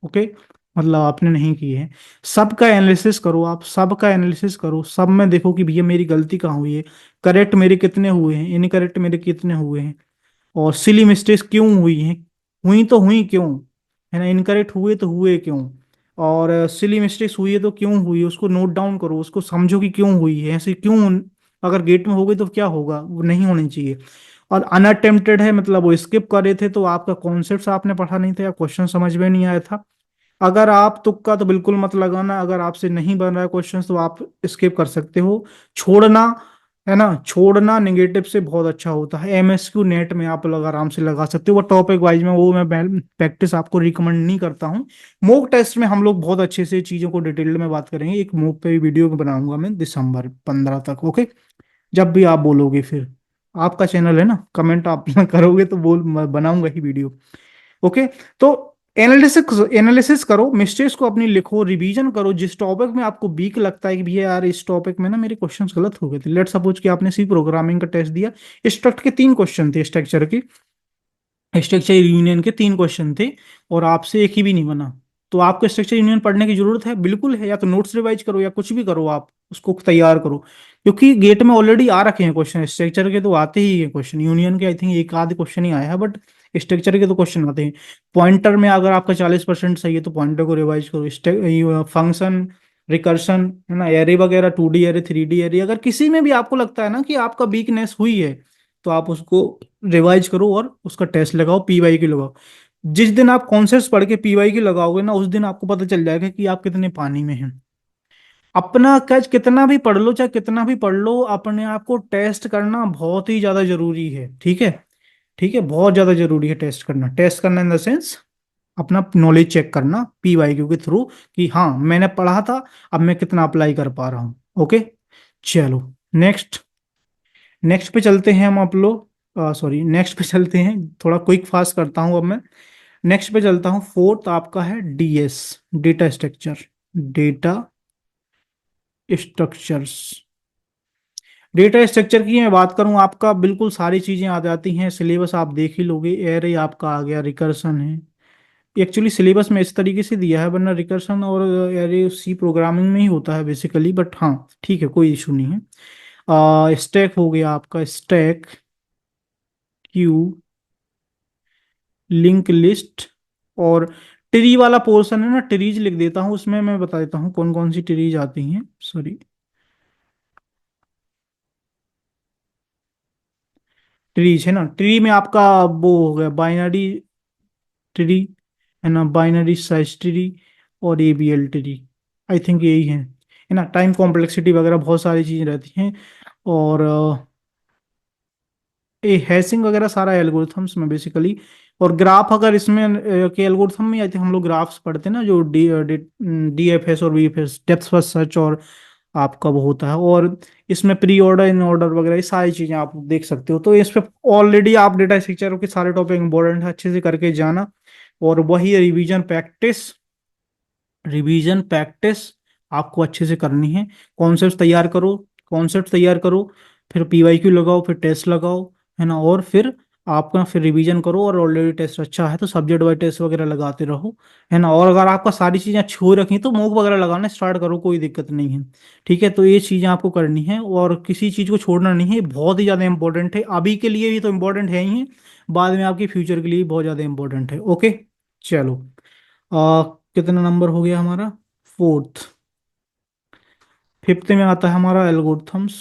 ओके, मतलब आपने नहीं किए हैं। सबका एनालिसिस करो, आप सबका एनालिसिस करो, सब में देखो कि भैया मेरी गलती कहाँ हुई है, करेक्ट मेरे कितने हुए हैं, इनकरेक्ट मेरे कितने हुए हैं, और सिली मिस्टेक्स क्यों हुई हैं, हुई तो हुई क्यों, है ना, इनकरेक्ट हुए तो हुए क्यों, और सिली मिस्टेक्स हुई है तो क्यों हुई है, उसको नोट डाउन करो, उसको समझो कि क्यों हुई है, ऐसे क्यों, अगर गेट में हो गई तो क्या होगा, वो नहीं होनी चाहिए। और अनअटेम्प्टेड है मतलब वो स्किप कर रहे थे, तो आपका कॉन्सेप्ट आपने पढ़ा नहीं था या क्वेश्चन समझ में नहीं आया था। अगर आप तुक्का तो बिल्कुल मत लगाना, अगर आपसे नहीं बन रहा है क्वेश्चन तो आप स्किप कर सकते हो, छोड़ना, है ना। छोड़ना नेगेटिव से बहुत अच्छा होता है। MSQ नेट में आप लोग आराम से लगा सकते हो, वो टॉपिक वाइज में, वो मैं प्रैक्टिस आपको रिकमेंड नहीं करता हूँ। मॉक टेस्ट में हम लोग बहुत अच्छे से चीजों को डिटेल में बात करेंगे, एक मॉक पे वीडियो बनाऊंगा मैं दिसंबर 15 तक, ओके। जब भी आप बोलोगे, फिर आपका चैनल है ना, कमेंट आप करोगे तो बोल, मैं बनाऊंगा ही वीडियो, ओके। तो एनालिसिस एनालिसिस करो, मिस्टेक्स को अपनी लिखो, रिवीजन करो, जिस टॉपिक में आपको वीक लगता है कि भैया यार इस टॉपिक में ना मेरे क्वेश्चंस गलत हो गए थे, लेट सपोज कि आपने सी प्रोग्रामिंग का टेस्ट दिया, स्ट्रक्ट के 3 क्वेश्चन थे स्ट्रक्चर के, स्ट्रक्चर यूनियन के 3 क्वेश्चन थे और आपसे एक ही भी नहीं बना। तो आपको स्ट्रक्चर यूनियन पढ़ने की जरूरत है, बिल्कुल है, या तो नोट्स रिवाइज करो या कुछ भी करो, आप उसको तैयार करो, क्योंकि गेट में ऑलरेडी आ रखे हैं क्वेश्चन। स्ट्रक्चर के तो आते ही हैं क्वेश्चन, यूनियन के आई थिंक एक आध क्वेश्चन ही आया है, बट स्ट्रक्चर के तो क्वेश्चन आते हैं। पॉइंटर में अगर आपका 40% सही है तो पॉइंटर को रिवाइज करो। फंक्शन, रिकर्शन, है ना, एरे वगैरह, 2D एरे, 3D एरे, अगर किसी में भी आपको लगता है ना कि आपका वीकनेस हुई है तो आप उसको रिवाइज करो और उसका टेस्ट लगाओ, पीवाई की लगाओ। जिस दिन आप कॉन्सेप्ट्स पढ़ के पीवाई की लगाओगे ना, उस दिन आपको पता चल जाएगा कि आप कितने पानी में हैं। अपना कैच कितना भी पढ़ लो, चाहे कितना भी पढ़ लो, अपने आप को टेस्ट करना बहुत ही ज्यादा जरूरी है। ठीक है, ठीक है, बहुत ज्यादा जरूरी है टेस्ट करना। टेस्ट करना इन द सेंस अपना नॉलेज चेक करना पीवाई क्यू के थ्रू, कि हाँ मैंने पढ़ा था, अब मैं कितना अप्लाई कर पा रहा हूँ। ओके, चलो नेक्स्ट। नेक्स्ट पे चलते हैं हम, आप लोग सॉरी, नेक्स्ट पे चलते हैं, थोड़ा क्विक फास्ट करता हूँ अब मैं। नेक्स्ट पे चलता हूँ, फोर्थ आपका है DS, data structure. Data structures, data structure की मैं बात करूं, आपका बिल्कुल सारी चीजें आ जाती हैं, सिलेबस आप देख ही लोगे। एरे आपका आ गया, रिकर्सन है। एक्चुअली सिलेबस में इस तरीके से दिया है, वरना रिकर्सन और एरे सी प्रोग्रामिंग में ही होता है बेसिकली, बट हाँ ठीक है, कोई इशू नहीं है। स्टैक हो गया आपका, स्टैक, क्यू, लिंक लिस्ट, और ट्री वाला पोर्शन है ना, ट्रीज लिख देता हूँ उसमें, मैं बता देता हूँ कौन कौन सी ट्रीज आती हैं। सॉरी, ट्रीज है ना, ट्री में आपका वो हो गया बाइनरी ट्री, है ना, बाइनरी सर्च ट्री, और एबीएल ट्री, आई थिंक यही है ना। टाइम कॉम्प्लेक्सिटी वगैरह बहुत सारी चीजें रहती हैं। और ये हैशिंग वगैरह सारा एल्गोरिथम्स में बेसिकली। और ग्राफ, अगर इसमें के एल्गोरिथम में आई थिंक हम लोग ग्राफ्स पढ़ते हैं ना, जो डीएफएस और वीएफएस, डेप्थ फर्स्ट सर्च, और आपका वो होता है। और इसमें प्री ऑर्डर, इन ऑर्डर वगैरह, ये सारी चीजें आप देख सकते हो। तो इस पे ऑलरेडी आप डेटा स्ट्रक्चर के सारे टॉपिक इंपॉर्टेंट है, अच्छे से करके जाना। और वही रिवीजन प्रैक्टिस, रिवीजन प्रैक्टिस आपको अच्छे से करनी है। कॉन्सेप्ट तैयार करो, कॉन्सेप्ट तैयार करो, फिर पीवाईक्यू लगाओ, फिर टेस्ट लगाओ, है ना, और फिर आपका फिर रिवीजन करो। और ऑलरेडी टेस्ट अच्छा है तो सब्जेक्ट वाइज टेस्ट वगैरह लगाते रहो, है ना। और अगर आपका सारी चीज़ें अच्छी हो रखी तो मॉक वगैरह लगाना स्टार्ट करो, कोई दिक्कत नहीं है। ठीक है, तो ये चीज़ें आपको करनी है और किसी चीज़ को छोड़ना नहीं है, बहुत ही ज़्यादा इंपॉर्टेंट है। अभी के लिए भी तो इम्पोर्टेंट है ही है, बाद में आपके फ्यूचर के लिए भी बहुत ज़्यादा इंपॉर्टेंट है। ओके, चलो। कितना नंबर हो गया हमारा? फोर्थ। फिफ्थ में आता है हमारा एल्गोरिथम्स।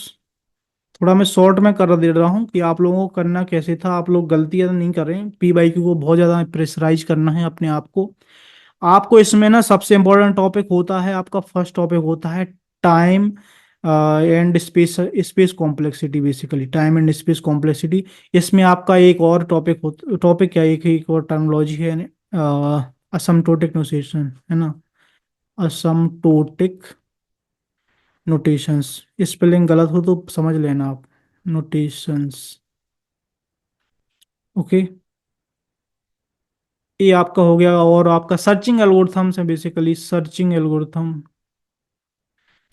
थोड़ा मैं शॉर्ट में कर दे रहा हूँ कि आप लोगों को करना कैसे था, आप लोग गलतियां नहीं करें, पी बाई क्यू को बहुत ज़्यादा प्रेशराइज करना है अपने आप को। आपको इसमें ना सबसे इंपॉर्टेंट टॉपिक होता है, आपका फर्स्ट टॉपिक होता है time and space, space complexity, basically time and space complexity. इसमें आपका एक और टॉपिक, टॉपिक क्या, एक और टर्मोलॉजी है, असमटोटिक नोटेशन, है ना, असमटोटिक नोटेशंस। स्पेलिंग गलत हो तो समझ लेना आप, नोटेशंस। ओके, ये आपका हो गया। और आपका सर्चिंग एल्गोरिथम्स है, बेसिकली सर्चिंग एल्गोरिथम,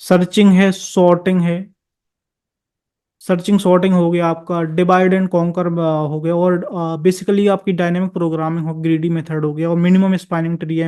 सर्चिंग है, सॉर्टिंग है। सर्चिंग सॉर्टिंग हो गया आपका, डिवाइड एंड कॉन्कर हो गया, और बेसिकली आपकी डायनेमिक प्रोग्रामिंग हो, ग्रीडी मेथड हो गया, और मिनिमम स्पैनिंग ट्री,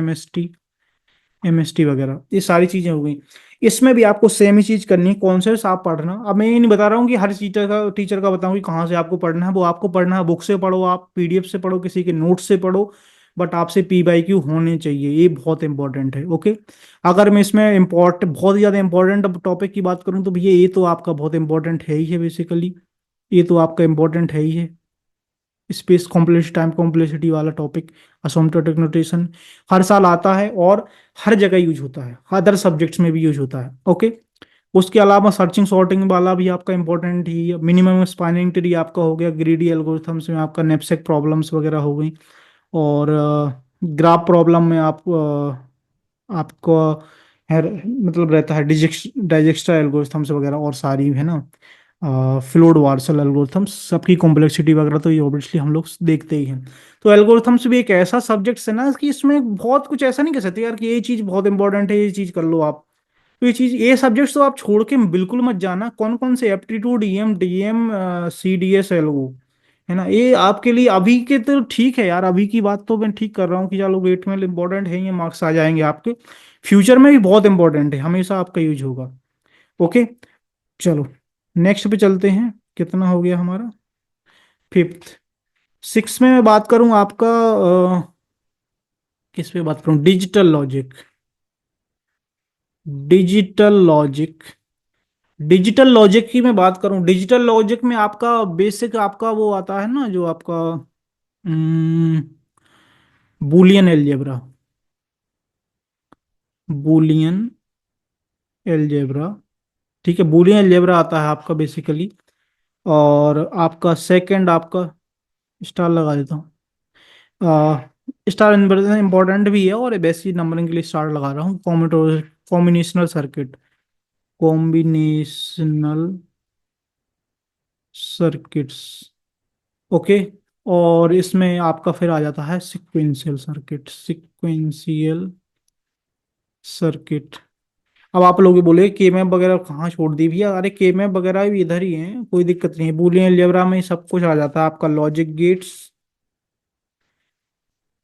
एमएसटी वगैरह, ये सारी चीजें हो गई। इसमें भी आपको सेम ही चीज करनी है, कॉन्सेप्ट्स आप पढ़ना। अब मैं ये नहीं बता रहा हूँ कि हर टीचर का बताऊँ कि कहाँ से आपको पढ़ना है, वो आपको पढ़ना है, बुक से पढ़ो, आप पीडीएफ से पढ़ो, किसी के नोट से पढ़ो, बट आपसे पी बाई क्यू होने चाहिए, ये बहुत इंपॉर्टेंट है। ओके, अगर मैं इसमें बहुत ही ज्यादा इंपॉर्टेंट टॉपिक की बात करूँ तो भैया ये तो आपका बहुत इंपॉर्टेंट है ही है, बेसिकली ये तो आपका इंपॉर्टेंट है ही है। स्पेस कॉम्प्लेक्स, टाइम कॉम्प्लेक्सिटी वाला टॉपिक, असिम्प्टोटिक नोटेशन, हर साल आता है और हर जगह यूज होता है, अदर सब्जेक्ट्स में भी यूज होता है। ओके, उसके अलावा सर्चिंग सॉर्टिंग वाला भी आपका इंपॉर्टेंट ही है। मिनिमम स्पैनिंग ट्री आपका हो गया, ग्रीडी एल्गोरिथम्स में आपका नेपसेक प्रॉब्लम्स वगैरह हो गई। और ग्राफ प्रॉब्लम में आपको है, मतलब रहता है डाइजेक्स्ट्रा एल्गोरिथम्स वगैरह, और सारी है ना, फ्लोड वार्सल एल्गोरिथम्स, सबकी कॉम्प्लेक्सिटी वगैरह तो ये ऑब्वियसली हम लोग देखते ही हैं। तो एल्गोरिथम्स भी एक ऐसा सब्जेक्ट है ना कि इसमें बहुत कुछ ऐसा नहीं कह सकते यार कि ये चीज़ बहुत इंपॉर्टेंट है, ये चीज़ कर लो आप। तो ये चीज़, ये सब्जेक्ट्स तो आप छोड़ के बिल्कुल मत जाना। कौन कौन से? Aptitude, EM, DM, CDS, LO, है ना। ये आपके लिए अभी के तो ठीक है यार, अभी की बात तो मैं ठीक कर रहा हूँ कि चलो वेट में इंपॉर्टेंट है, ये मार्क्स आ जाएंगे आपके। फ्यूचर में भी बहुत इंपॉर्टेंट है, हमेशा आपका यूज होगा। ओके, चलो नेक्स्ट पे चलते हैं। कितना हो गया हमारा? फिफ्थ। सिक्स में मैं बात करूं आपका, किस पे बात करूं? Digital logic. Digital logic. Digital logic की मैं बात करूं, डिजिटल लॉजिक में आपका बेसिक आपका वो आता है ना, जो आपका बूलियन एलजेब्रा। बूलियन एलजेब्रा, ठीक है, बूलियन एलजेब्रा आता है आपका बेसिकली। और आपका सेकंड आपका, स्टार लगा देता हूँ। स्टार इंपॉर्टेंट भी है, और बेसिक नंबरिंग के लिए स्टार लगा रहा हूँ। Combinational circuit. Combinational circuits. Okay. और इसमें आपका फिर आ जाता है सिक्वेंशियल सर्किट। Sequential circuit. अब आप लोग बोले के मैप वगैरह कहाँ छोड़ दी भैया? अरे के मैप वगैरह भी इधर ही है, कोई दिक्कत नहीं है। बूलियन अलजेब्रा में ही सब कुछ आ जाता है आपका। लॉजिक गेट्स,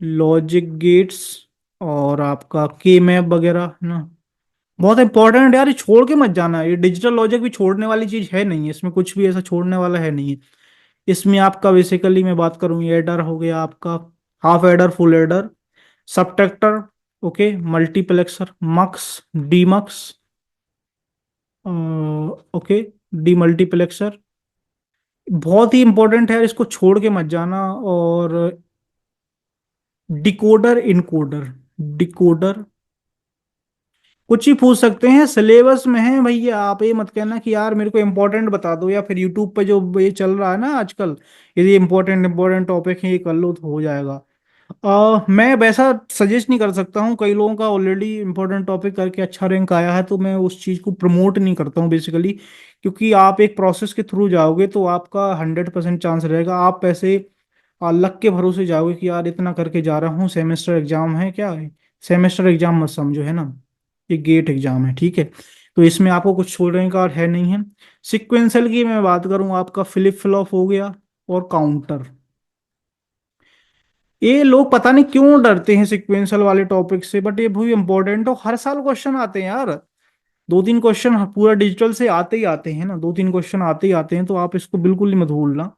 लॉजिक गेट्स, और आपका के मैप वगैरह है ना। बहुत इंपॉर्टेंट यार, ये छोड़ के मत जाना। ये डिजिटल लॉजिक भी छोड़ने वाली चीज है नहीं है, इसमें कुछ भी ऐसा छोड़ने वाला है नहीं है। इसमें आपका बेसिकली मैं बात करूँ, एडर हो गया आपका, half adder, full adder, subtractor, okay, multiplexer, mux, demux, okay, demultiplexer. बहुत ही इंपॉर्टेंट है, इसको छोड़ के मत जाना। और डिकोडर इनकोडर। डिकोडर, कुछ ही पूछ सकते हैं, सिलेबस में है भैया। आप ये मत कहना कि यार मेरे को इंपॉर्टेंट बता दो, या फिर यूट्यूब पे जो ये चल रहा है ना आजकल, यदि इंपॉर्टेंट इंपॉर्टेंट टॉपिक है ये कर लो तो हो जाएगा। मैं वैसा सजेस्ट नहीं कर सकता हूँ, कई लोगों का ऑलरेडी इंपॉर्टेंट टॉपिक करके अच्छा रैंक आया है, तो मैं उस चीज़ को प्रमोट नहीं करता हूँ बेसिकली। क्योंकि आप एक प्रोसेस के थ्रू जाओगे तो आपका 100% चांस रहेगा। आप ऐसे लक के भरोसे जाओगे कि यार इतना करके जा रहा हूँ, सेमेस्टर एग्जाम है क्या है। सेमेस्टर एग्जाम मत समझो, है ना, ये गेट एग्जाम है, ठीक है। तो इसमें आपको कुछ छोड़ने का है नहीं है। सिक्वेंशियल की मैं बात करूँ, आपका फ्लिप फ्लॉप हो गया, और काउंटर। ये लोग पता नहीं क्यों डरते हैं सिक्वेंशियल वाले टॉपिक से, बट ये भी इंपॉर्टेंट हो, हर साल क्वेश्चन आते हैं यार। दो तीन क्वेश्चन पूरा डिजिटल से आते ही आते हैं ना, दो तीन क्वेश्चन आते ही आते हैं, तो आप इसको बिल्कुल ही मत भूलना।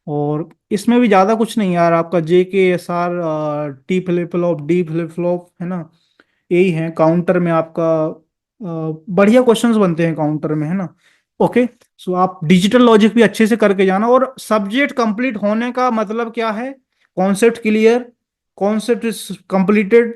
और इसमें भी ज्यादा कुछ नहीं यार, आपका जे के S R, T flip flop, D flip flop, है ना, यही है। काउंटर में आपका बढ़िया क्वेश्चंस बनते हैं काउंटर में, है ना। ओके, सो आप डिजिटल लॉजिक भी अच्छे से करके जाना। और सब्जेक्ट कंप्लीट होने का मतलब क्या है? Concept clear, concept is completed,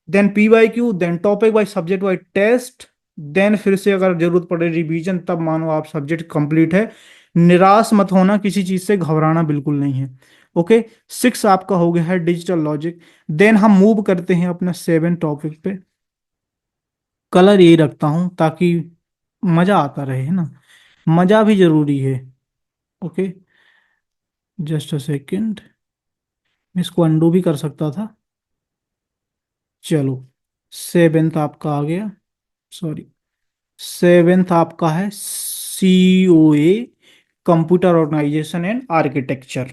then P Y Q, then topic wise subject wise test, then फिर से अगर जरूरत पड़े रिवीजन, तब मानो आप सब्जेक्ट कंप्लीट है। निराश मत होना, किसी चीज से घबराना बिल्कुल नहीं है। ओके, सिक्स आपका हो गया है डिजिटल लॉजिक। देन हम मूव करते हैं अपना सेवन टॉपिक पे। कलर यही रखता हूं ताकि मजा आता रहे, है ना, मजा भी जरूरी है। ओके, जस्ट अ सेकेंड, मैं इसको अंडू भी कर सकता था। चलो, सेवेंथ आपका आ गया, सॉरी, सेवेंथ आपका है COA, computer organisation and architecture.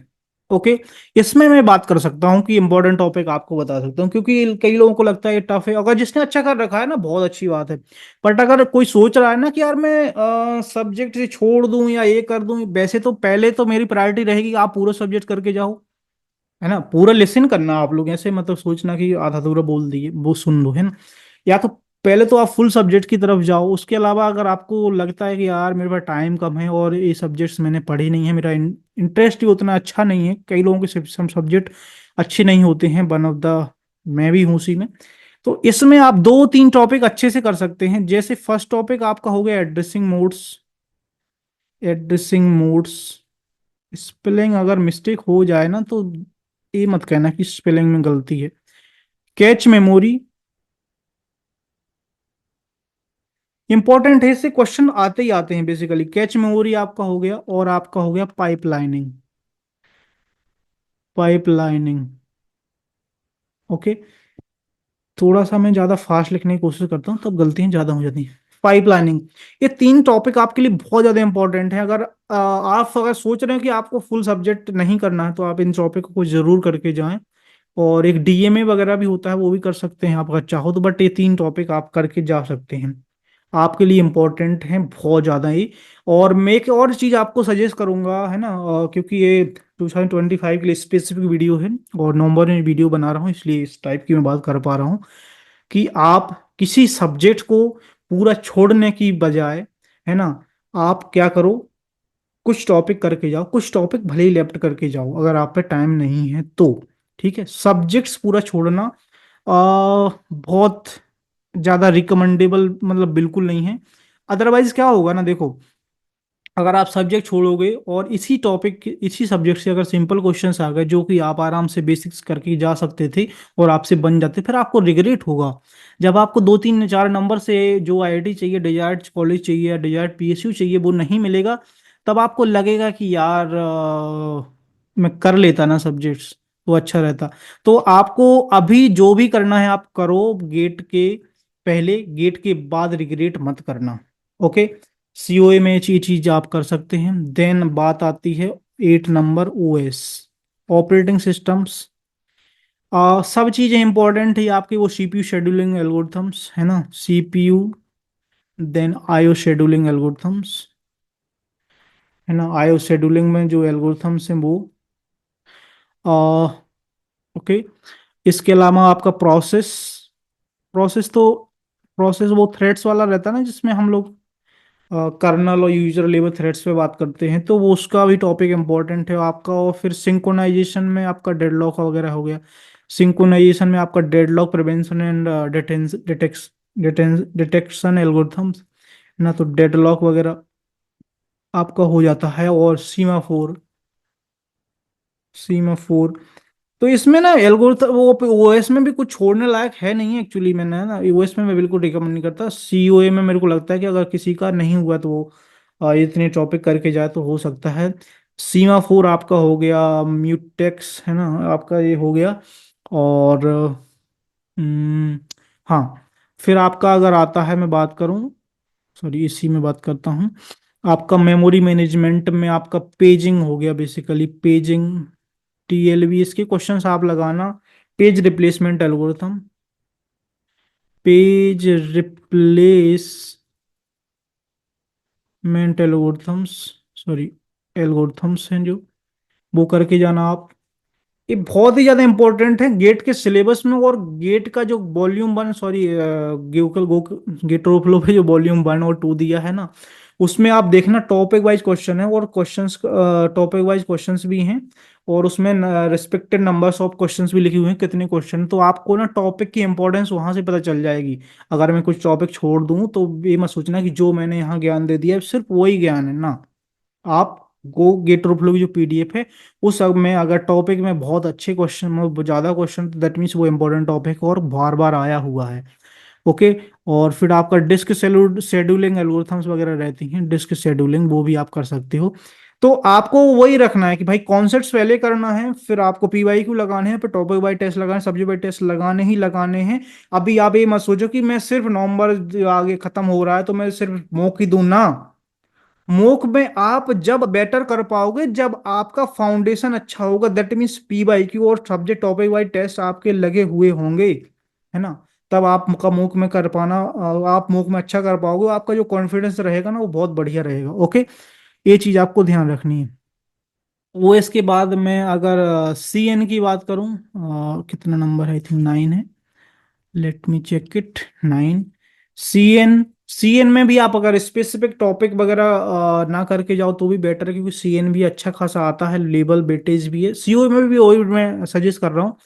Okay, इसमें मैं बात कर सकता हूँ कि इंपॉर्टेंट टॉपिक आपको बता सकता हूँ, क्योंकि कई लोगों को लगता है ये टफ है। अगर जिसने अच्छा कर रखा है ना, बहुत अच्छी बात है। बट अगर कोई सोच रहा है ना कि यार मैं सब्जेक्ट से छोड़ दूं या ये कर दूं, वैसे तो पहले तो मेरी प्रायोरिटी रहेगी कि आप पूरा सब्जेक्ट करके जाओ, है ना। पूरा लिसन करना आप लोग, ऐसे मतलब सोचना कि आधा अधूरा बोल दिए वो सुन लो, है ना। या तो पहले तो आप फुल सब्जेक्ट की तरफ जाओ। उसके अलावा अगर आपको लगता है कि यार मेरे पास टाइम कम है और ये सब्जेक्ट्स मैंने पढ़ी नहीं है, मेरा इंटरेस्ट भी उतना अच्छा नहीं है, कई लोगों के सब सब्जेक्ट अच्छे नहीं होते हैं, वन ऑफ द मैं भी हूँ उसी में। तो इसमें आप दो तीन टॉपिक अच्छे से कर सकते हैं। जैसे फर्स्ट टॉपिक आपका हो गया addressing modes. Addressing modes, spelling अगर मिस्टेक हो जाए ना तो ये मत कहना कि स्पेलिंग में गलती है। कैच मेमोरी, इंपॉर्टेंट है, इससे क्वेश्चन आते ही आते हैं बेसिकली। कैच मेमोरी आपका हो गया, और आपका हो गया पाइपलाइनिंग। Pipelining, okay. थोड़ा सा मैं ज्यादा फास्ट लिखने की कोशिश करता हूँ, तब गलतियां ज्यादा हो जाती हैं। पाइपलाइनिंग। ये तीन टॉपिक आपके लिए बहुत ज़्यादा इंपॉर्टेंट है। अगर आप अगर सोच रहे हो कि आपको फुल सब्जेक्ट नहीं करना है तो आप इन टॉपिक को जरूर करके जाएं। और एक डीएमए वगैरह भी होता है, वो भी कर सकते हैं आप अगर चाहो तो, बट ये तीन टॉपिक आप करके जा सकते हैं, आपके लिए इम्पोर्टेंट हैं बहुत ज़्यादा ही। और मैं एक और चीज़ आपको सजेस्ट करूंगा, है ना, क्योंकि ये 2025 के लिए स्पेसिफिक वीडियो है और नवंबर में वीडियो बना रहा हूँ, इसलिए इस टाइप की मैं बात कर पा रहा हूँ कि आप किसी सब्जेक्ट को पूरा छोड़ने की बजाय, है ना, आप क्या करो, कुछ टॉपिक करके जाओ, कुछ टॉपिक भले ही लेफ्ट करके जाओ अगर आप पे टाइम नहीं है तो। ठीक है, सब्जेक्ट्स पूरा छोड़ना बहुत ज़्यादा रिकमेंडेबल मतलब बिल्कुल नहीं है। अदरवाइज क्या होगा ना, देखो, अगर आप सब्जेक्ट छोड़ोगे और इसी टॉपिक इसी सब्जेक्ट से अगर सिंपल क्वेश्चंस आ गए जो कि आप आराम से बेसिक्स करके जा सकते थे और आपसे बन जाते, फिर आपको रिग्रेट होगा जब आपको 2 3 4 नंबर से जो आईआईटी चाहिए, डिजायर्ड कॉलेज चाहिए या डिजायर्ड पीएसयू चाहिए वो नहीं मिलेगा। तब आपको लगेगा कि यार मैं कर लेता ना सब्जेक्ट्स तो अच्छा रहता। तो आपको अभी जो भी करना है आप करो, गेट के पहले, गेट के बाद रिग्रेट मत करना। ओके, सीओए में ये चीज आप कर सकते हैं। देन बात आती है 8 नंबर, ओएस, ऑपरेटिंग सिस्टम्स। सब चीजें इंपॉर्टेंट है आपके, वो सीपीयू शेड्यूलिंग एल्गोरिथम्स, है ना, CPU, then IO scheduling algorithms, है ना, आईओ शेड्यूलिंग में जो एल्गोरिथम्स हैं वो, ओके। इसके अलावा आपका प्रोसेस, प्रोसेस तो प्रोसेस वो थ्रेड्स वाला रहता है ना, जिसमें हम लोग कर्नल और यूजर लेवल थ्रेड्स पे बात करते हैं, तो वो उसका भी टॉपिक इंपॉर्टेंट है आपका। और फिर सिंक्रोनाइजेशन में आपका डेडलॉक वगैरह हो गया, सिंक्रोनाइजेशन में आपका deadlock prevention and detection algorithms, ना, तो डेडलॉक वगैरह आपका हो जाता है। और सीमाफोर, सीमाफोर, तो इसमें ना एल्गोरिथम वो ओएस में भी कुछ छोड़ने लायक है नहीं एक्चुअली, मैंने है ना, ओएस में मैं बिल्कुल रिकमेंड नहीं करता। सीओए में मेरे को लगता है कि अगर किसी का नहीं हुआ तो वो इतने टॉपिक करके जाए तो हो सकता है। सीमा फोर आपका हो गया, म्यूटेक्स, है ना, आपका ये हो गया। और हम्म, हाँ, फिर आपका अगर आता है, मैं बात करूं, सॉरी इसी में बात करता हूँ, आपका मेमोरी मैनेजमेंट में आपका पेजिंग हो गया, बेसिकली पेजिंग, टीएलबी, इसके क्वेश्चंस आप लगाना। Page replacement algorithm, page replacement algorithms, sorry algorithms हैं जो, वो करके जाना आप। ये बहुत ही ज्यादा इंपॉर्टेंट है गेट के सिलेबस में। और गेट का जो वॉल्यूम 1, सॉरी गूगल गो गेट ओवरफ्लो पे जो वॉल्यूम 1 और 2 दिया है ना, उसमें आप देखना टॉपिक वाइज क्वेश्चन है और क्वेश्चंस, टॉपिक वाइज क्वेश्चंस भी हैं। और उसमें रिस्पेक्टेड नंबर्स ऑफ क्वेश्चंस भी लिखे हुए हैं, कितने क्वेश्चन, तो आपको ना टॉपिक की इंपॉर्टेंस वहां से पता चल जाएगी। अगर मैं कुछ टॉपिक छोड़ दूं तो ये मत सोचना कि जो मैंने यहाँ ज्ञान दे दिया है सिर्फ वही ज्ञान है ना। आप गो गेट फ्लो की जो पीडीएफ है उस सब में अगर टॉपिक में बहुत अच्छे क्वेश्चन, मतलब ज्यादा क्वेश्चन, तो दैट मीन्स वो इंपॉर्टेंट टॉपिक और बार बार आया हुआ है। ओके। और फिर आपका डिस्क शेड्यूलिंग एल्गोरिथम्स वगैरह रहती हैं, डिस्क शेड्यूलिंग वो भी आप कर सकते हो। तो आपको वही रखना है कि भाई कॉन्सेप्ट्स पहले करना है, फिर आपको पीवाईक्यू लगाने हैं, फिर टॉपिक वाइज टेस्ट लगाने, सब्जेक्ट वाइज टेस्ट लगाने ही लगाने हैं। अभी आप ये मत सोचो कि मैं सिर्फ नवंबर आगे खत्म हो रहा है तो मैं सिर्फ मॉक ही दूं ना। मूक में आप जब बेटर कर पाओगे जब आपका फाउंडेशन अच्छा होगा, that means P by Q और सब्जेक्ट टॉपिक वाइज टेस्ट आपके लगे हुए होंगे, है ना, तब आपका मूक में कर पाना, आप मूक में अच्छा कर पाओगे, आपका जो कॉन्फिडेंस रहेगा ना वो बहुत बढ़िया रहेगा। ओके, ये चीज आपको ध्यान रखनी है। वो इसके बाद मैं अगर सी एन की बात करूं, कितना नंबर है, आई थिंक 9 है, let me check it, 9। CN, CN में भी आप अगर स्पेसिफिक टॉपिक वगैरह ना करके जाओ तो भी बेटर है, क्योंकि सीएन भी अच्छा खासा आता है, लेबल वेटेज भी है। सीओ में भी वही मैं सजेस्ट कर रहा हूँ।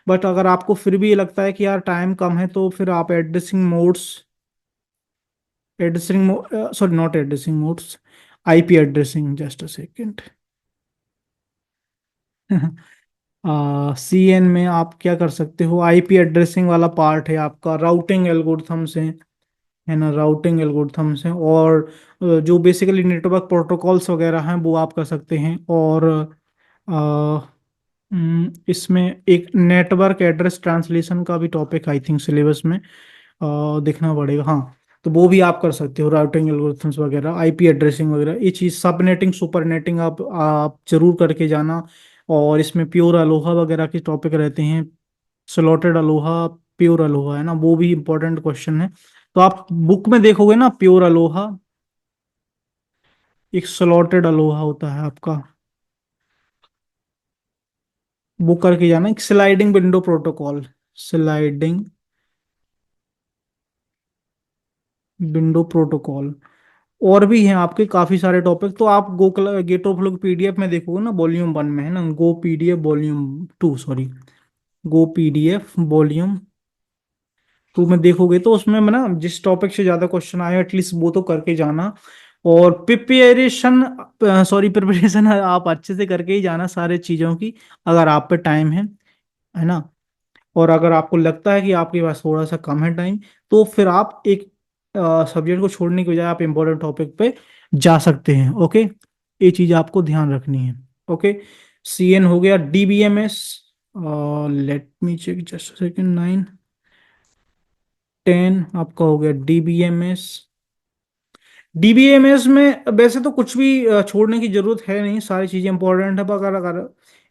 बट अगर आपको फिर भी ये लगता है कि यार टाइम कम है तो फिर आप addressing modes, addressing, sorry not addressing modes, IP addressing, just a second. C N में आप क्या कर सकते हो, आईपी एड्रेसिंग वाला पार्ट है आपका, राउटिंग एल्गोरिथम्स हैं, है ना, राउटिंग एल्गोरिथम्स हैं। और जो बेसिकली नेटवर्क प्रोटोकॉल्स वगैरह हैं वो आप कर सकते हैं। और इसमें एक नेटवर्क एड्रेस ट्रांसलेशन का भी टॉपिक आई थिंक सिलेबस में देखना पड़ेगा, हाँ। तो वो भी आप कर सकते हो, राउटिंग एल्गोरिथम्स वगैरह, आईपी एड्रेसिंग वगैरह, ये चीज़ सबनेटिंग सुपरनेटिंग आप जरूर करके जाना। और इसमें प्योर अलोहा वगैरह के टॉपिक रहते हैं, स्लॉटेड अलोहा, प्योर अलोहा, है ना, वो भी इंपॉर्टेंट क्वेश्चन है। तो आप बुक में देखोगे ना, प्योर अलोहा, एक स्लॉटेड अलोहा होता है आपका, वो करके जाना। एक sliding window protocol, sliding window protocol, और भी हैं आपके काफी सारे टॉपिक। तो आप गेट ऑफ फ्लो पीडीएफ में देखोगे ना, वॉल्यूम 1 में है ना, गो पीडीएफ वॉल्यूम 2, सॉरी, गो पीडीएफ वॉल्यूम 2 में देखोगे तो उसमें ना जिस टॉपिक से ज्यादा क्वेश्चन आए एटलीस्ट वो तो करके जाना। और प्रिपरेशन, सॉरी प्रिपरेशन आप अच्छे से करके ही जाना सारे चीजों की, अगर आप पे टाइम है ना। और अगर आपको लगता है कि आपके पास थोड़ा सा कम है टाइम, तो फिर आप एक सब्जेक्ट को छोड़ने की बजाय आप इम्पोर्टेंट टॉपिक पे जा सकते हैं। ओके, ये चीज आपको ध्यान रखनी है। ओके, सीएन हो गया, DBMS, let me check just second, 9 10 आपका हो गया डीबीएमएस। डीबीएमएस में वैसे तो कुछ भी छोड़ने की जरूरत है नहीं, सारी चीजें इंपॉर्टेंट है, मगर अगर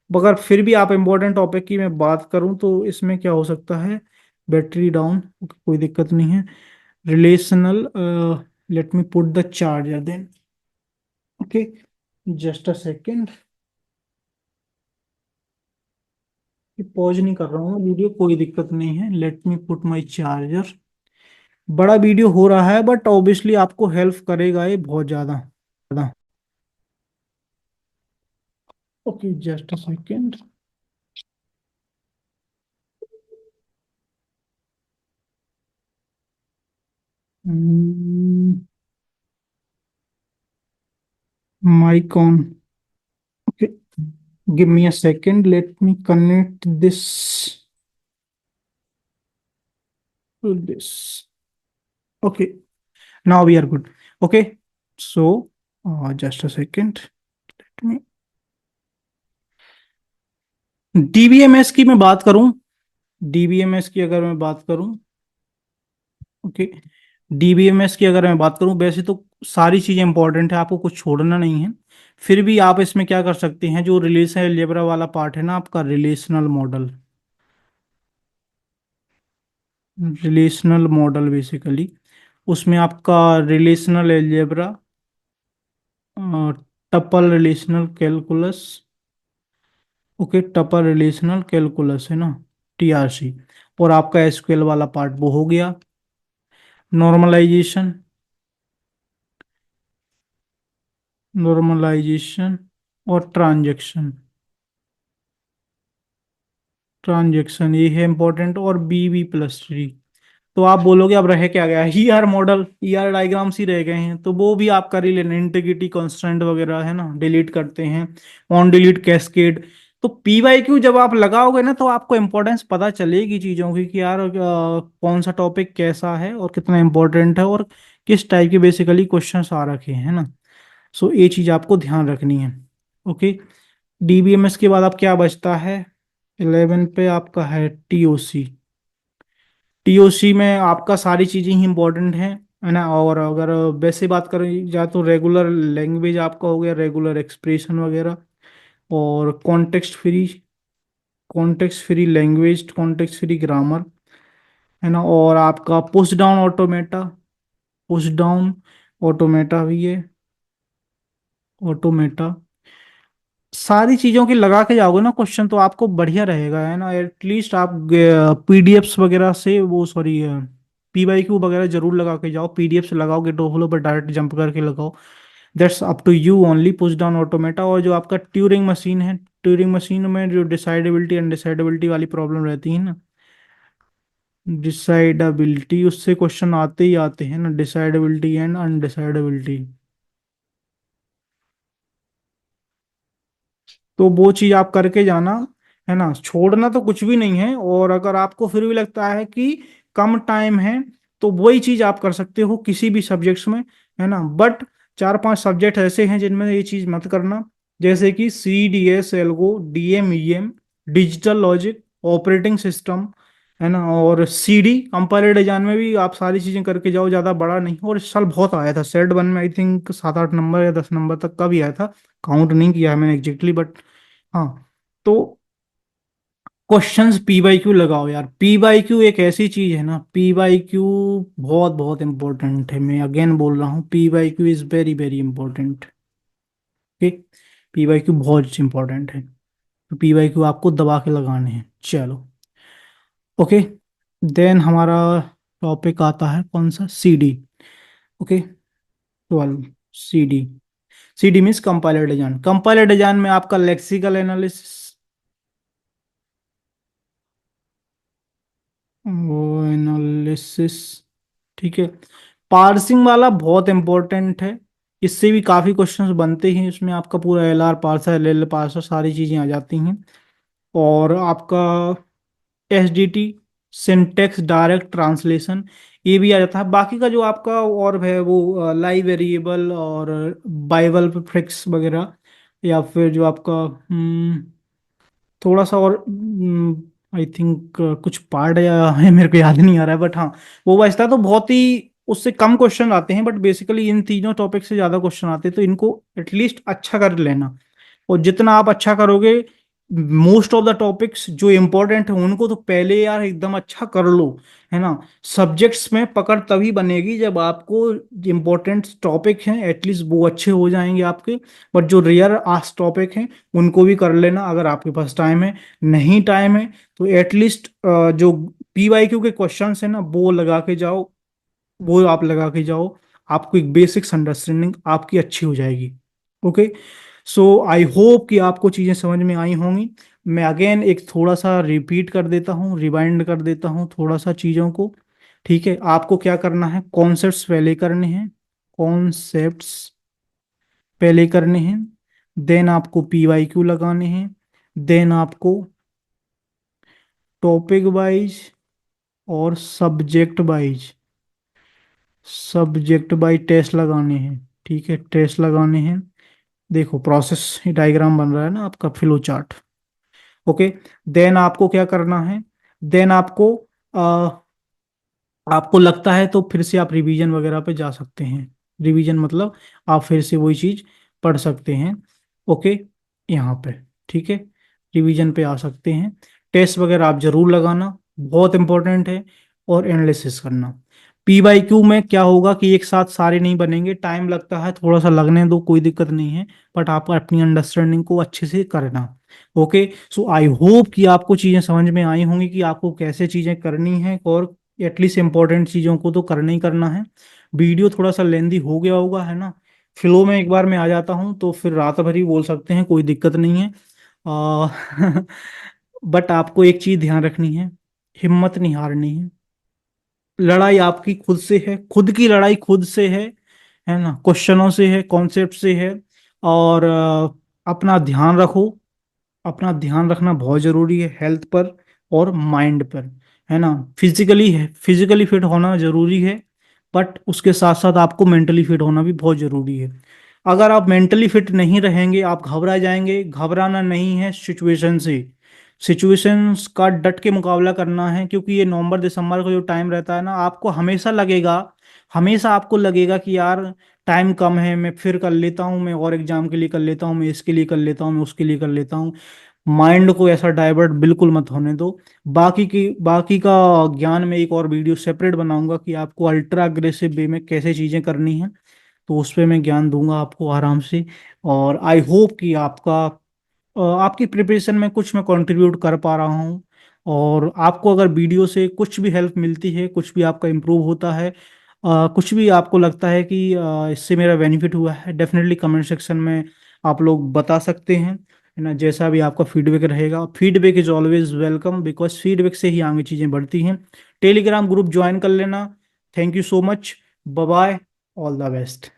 मगर फिर भी आप इम्पोर्टेंट टॉपिक की मैं बात करूं तो इसमें क्या हो सकता है, बैटरी डाउन, कोई दिक्कत नहीं है। Relational, let me put the charger then, okay, just a second, pause नहीं कर रहा हूँ वीडियो, कोई दिक्कत नहीं है, let me put my charger. बड़ा वीडियो हो रहा है बट ऑब्वियसली आपको हेल्प करेगा ये बहुत ज्यादा ज्यादा। Okay, just a second, mic on, okay, give me a second, let me connect this to this. Okay, now we are good. Okay, so just a second, let me, DBMS की मैं बात करूं, DBMS की अगर मैं बात करूं, okay, DBMS की अगर मैं बात करूं, वैसे तो सारी चीजें इंपॉर्टेंट है, आपको कुछ छोड़ना नहीं है। फिर भी आप इसमें क्या कर सकते हैं, जो रिलेशन अलजेब्रा वाला पार्ट है ना आपका, relational model, relational model basically, उसमें आपका relational algebra, tuple relational calculus, okay, tuple relational calculus है ना, टीआरसी, और आपका एसक्यूएल वाला पार्ट वो हो गया। नॉर्मलाइजेशन, नॉर्मलाइजेशन और ट्रांजैक्शन, ट्रांजैक्शन ये है इंपॉर्टेंट, और बी प्लस ट्री। तो आप बोलोगे अब रह क्या गया, E R model, E R diagrams ही रह गए हैं, तो वो भी आप कर ही लेना, इंटीग्रिटी कांस्टेंट वगैरह है ना, डिलीट करते हैं, ऑन डिलीट कैस्केड। तो पी वाई क्यू जब आप लगाओगे ना तो आपको इंपॉर्टेंस पता चलेगी चीज़ों की, कि यार कौन सा टॉपिक कैसा है और कितना इंपॉर्टेंट है, और किस टाइप के बेसिकली क्वेश्चंस आ रखे हैं, है ना। सो ये चीज़ आपको ध्यान रखनी है। ओके, डीबीएमएस के बाद आप क्या बचता है, 11 पे आपका है टीओसी। टीओसी में आपका सारी चीज़ें ही इंपॉर्टेंट हैं, है ना। और अगर वैसे बात करें जाए तो रेगुलर लैंग्वेज आपका हो गया, रेगुलर एक्सप्रेशन वगैरह, और context free language, context free grammar, है ना। और आपका push down automata, push down automata भी है, ऑटोमेटा, सारी चीजों की लगा के जाओगे ना क्वेश्चन तो आपको बढ़िया रहेगा, है ना। एटलीस्ट आप पीडीएफ्स वगैरह से, वो सॉरी, पीवाईक्यू वगैरह जरूर लगा के जाओ, पीडीएफ से लगाओ, गेट ओवरफ्लो पर डायरेक्ट जंप करके लगाओ, that's up to you only. Push down automata, और जो आपका ट्यूरिंग मशीन है, ट्यूरिंग मशीन में जो डिसाइडेबिलिटी अनडिसाइडेबिलिटी वाली प्रॉब्लम रहती है ना, डिसाइडेबिलिटी, उससे क्वेश्चन आते ही आते हैं ना, डिसाइडेबिलिटी एंड अनडिसाइडेबिलिटी। तो वो चीज आप करके जाना, है ना, छोड़ना तो कुछ भी नहीं है। और अगर आपको फिर भी लगता है कि कम टाइम है, तो वही चीज आप कर सकते हो किसी भी सब्जेक्ट्स में, है ना। बट 4-5 सब्जेक्ट ऐसे हैं जिनमें ये चीज मत करना, जैसे कि C D S algo, DM EM, digital logic, operating system, है ना। और सीडी कंपाइलर डिजाइन में भी आप सारी चीजें करके जाओ, ज्यादा बड़ा नहीं। और इस साल बहुत आया था सेट वन में, आई थिंक 7-8 नंबर या 10 नंबर तक का भी आया था। काउंट नहीं किया है मैंने एग्जैक्टली, बट हाँ। तो क्वेश्चंस पी वाई क्यू लगाओ यार। पी वाई क्यू एक ऐसी चीज है ना, पी वाई क्यू बहुत बहुत इंपॉर्टेंट है। मैं अगेन बोल रहा हूँ, P Y Q is very very important. ठीक, पी वाई क्यू बहुत इंपॉर्टेंट है। तो पी वाई क्यू आपको दबा के लगाने हैं। चलो, ओके। देन हमारा टॉपिक आता है कौन सा, C D. Okay, 12 C D. C D means compiler design. Compiler design में आपका लेक्सिकल एनालिसिस, वो एनालिसिस, ठीक है। पार्सिंग वाला बहुत इंपॉर्टेंट है। इससे भी काफी क्वेश्चंस बनते हैं। इसमें आपका पूरा L R parser, L L parser, सारी चीजें आ जाती हैं। और आपका S D T, syntax direct translation, ये भी आ जाता है। बाकी का जो आपका और है वो लाइव वेरिएबल और बाइबल प्रिफिक्स वगैरह, या फिर जो आपका थोड़ा सा और आई थिंक कुछ पार्ट या है, मेरे को याद नहीं आ रहा है, बट हाँ वो बचता है। तो बहुत ही उससे कम क्वेश्चन आते हैं, बट बेसिकली इन तीनों टॉपिक से ज्यादा क्वेश्चन आते हैं। तो इनको एटलीस्ट अच्छा कर लेना। और जितना आप अच्छा करोगे, मोस्ट ऑफ द टॉपिक्स जो इंपॉर्टेंट है उनको तो पहले यार एकदम अच्छा कर लो, है ना। सब्जेक्ट्स में पकड़ तभी बनेगी जब आपको इंपॉर्टेंट टॉपिक हैं एटलीस्ट वो अच्छे हो जाएंगे आपके। बट जो रेयर आस टॉपिक हैं उनको भी कर लेना अगर आपके पास टाइम है। नहीं टाइम है तो एटलीस्ट जो पी वाई क्यू के क्वेश्चन है ना वो लगा के जाओ, वो आप लगा के जाओ। आपको एक बेसिक्स अंडरस्टैंडिंग आपकी अच्छी हो जाएगी। ओके। सो आई होप कि आपको चीज़ें समझ में आई होंगी। मैं अगेन एक थोड़ा सा रिपीट कर देता हूँ, रिवाइंड कर देता हूँ थोड़ा सा चीज़ों को। ठीक है, आपको क्या करना है, कॉन्सेप्ट्स पहले करने हैं। कॉन्सेप्ट्स पहले करने हैं। देन आपको पी वाई क्यू लगाने हैं। देन आपको टॉपिक वाइज और सब्जेक्ट वाइज टेस्ट लगाने हैं। ठीक है, टेस्ट लगाने हैं। देखो प्रोसेस डायग्राम बन रहा है ना आपका, फ्लो चार्ट। ओके। देन आपको क्या करना है, देन आपको लगता है तो फिर से आप रिवीजन वगैरह पे जा सकते हैं। रिवीजन मतलब आप फिर से वही चीज पढ़ सकते हैं। ओके, यहाँ पे, ठीक है, रिवीजन पे आ सकते हैं। टेस्ट वगैरह आप जरूर लगाना, बहुत इंपॉर्टेंट है। और एनालिसिस करना। पी वाई क्यू में क्या होगा कि एक साथ सारे नहीं बनेंगे, टाइम लगता है, थोड़ा सा लगने दो, कोई दिक्कत नहीं है। बट आप अपनी अंडरस्टैंडिंग को अच्छे से करना। ओके। सो आई होप कि आपको चीजें समझ में आई होंगी कि आपको कैसे चीजें करनी है। और एटलीस्ट इंपॉर्टेंट चीजों को तो करना ही करना है। वीडियो थोड़ा सा लेंदी हो गया होगा, है ना। फ्लो में एक बार मैं आ जाता हूँ तो फिर रात भर ही बोल सकते हैं, कोई दिक्कत नहीं है। आ, बट आपको एक चीज ध्यान रखनी है, हिम्मत नहीं हारनी है। लड़ाई आपकी खुद से है, खुद की लड़ाई खुद से है ना। क्वेश्चनों से है, कॉन्सेप्ट से है। और अपना ध्यान रखो। अपना ध्यान रखना बहुत जरूरी है, हेल्थ पर और माइंड पर, है ना। फिजिकली फिट होना जरूरी है, बट उसके साथ साथ आपको मेंटली फिट होना भी बहुत जरूरी है। अगर आप मेंटली फिट नहीं रहेंगे आप घबरा जाएंगे। घबराना नहीं है सिचुएशन से, सिचुएशंस का डट के मुकाबला करना है। क्योंकि ये नवंबर दिसंबर का जो टाइम रहता है ना, आपको हमेशा लगेगा, हमेशा आपको लगेगा कि यार टाइम कम है, मैं फिर कर लेता हूँ, मैं और एग्जाम के लिए कर लेता हूँ, मैं इसके लिए कर लेता हूँ, मैं उसके लिए कर लेता हूँ। माइंड को ऐसा डाइवर्ट बिल्कुल मत होने दो। बाकी का ज्ञान में एक और वीडियो सेपरेट बनाऊंगा कि आपको अल्ट्रा अग्रेसिव वे में कैसे चीजें करनी है। तो उस पे मैं ज्ञान दूंगा आपको आराम से। और आई होप कि आपकी प्रिपरेशन में कुछ मैं कंट्रीब्यूट कर पा रहा हूँ। और आपको अगर वीडियो से कुछ भी हेल्प मिलती है, कुछ भी आपका इम्प्रूव होता है, कुछ भी आपको लगता है कि इससे मेरा बेनिफिट हुआ है, डेफिनेटली कमेंट सेक्शन में आप लोग बता सकते हैं, है ना। जैसा भी आपका फीडबैक रहेगा, feedback is always welcome, because feedback से ही आगे चीज़ें बढ़ती हैं। टेलीग्राम ग्रुप ज्वाइन कर लेना। Thank you so much. Bye bye. All the best.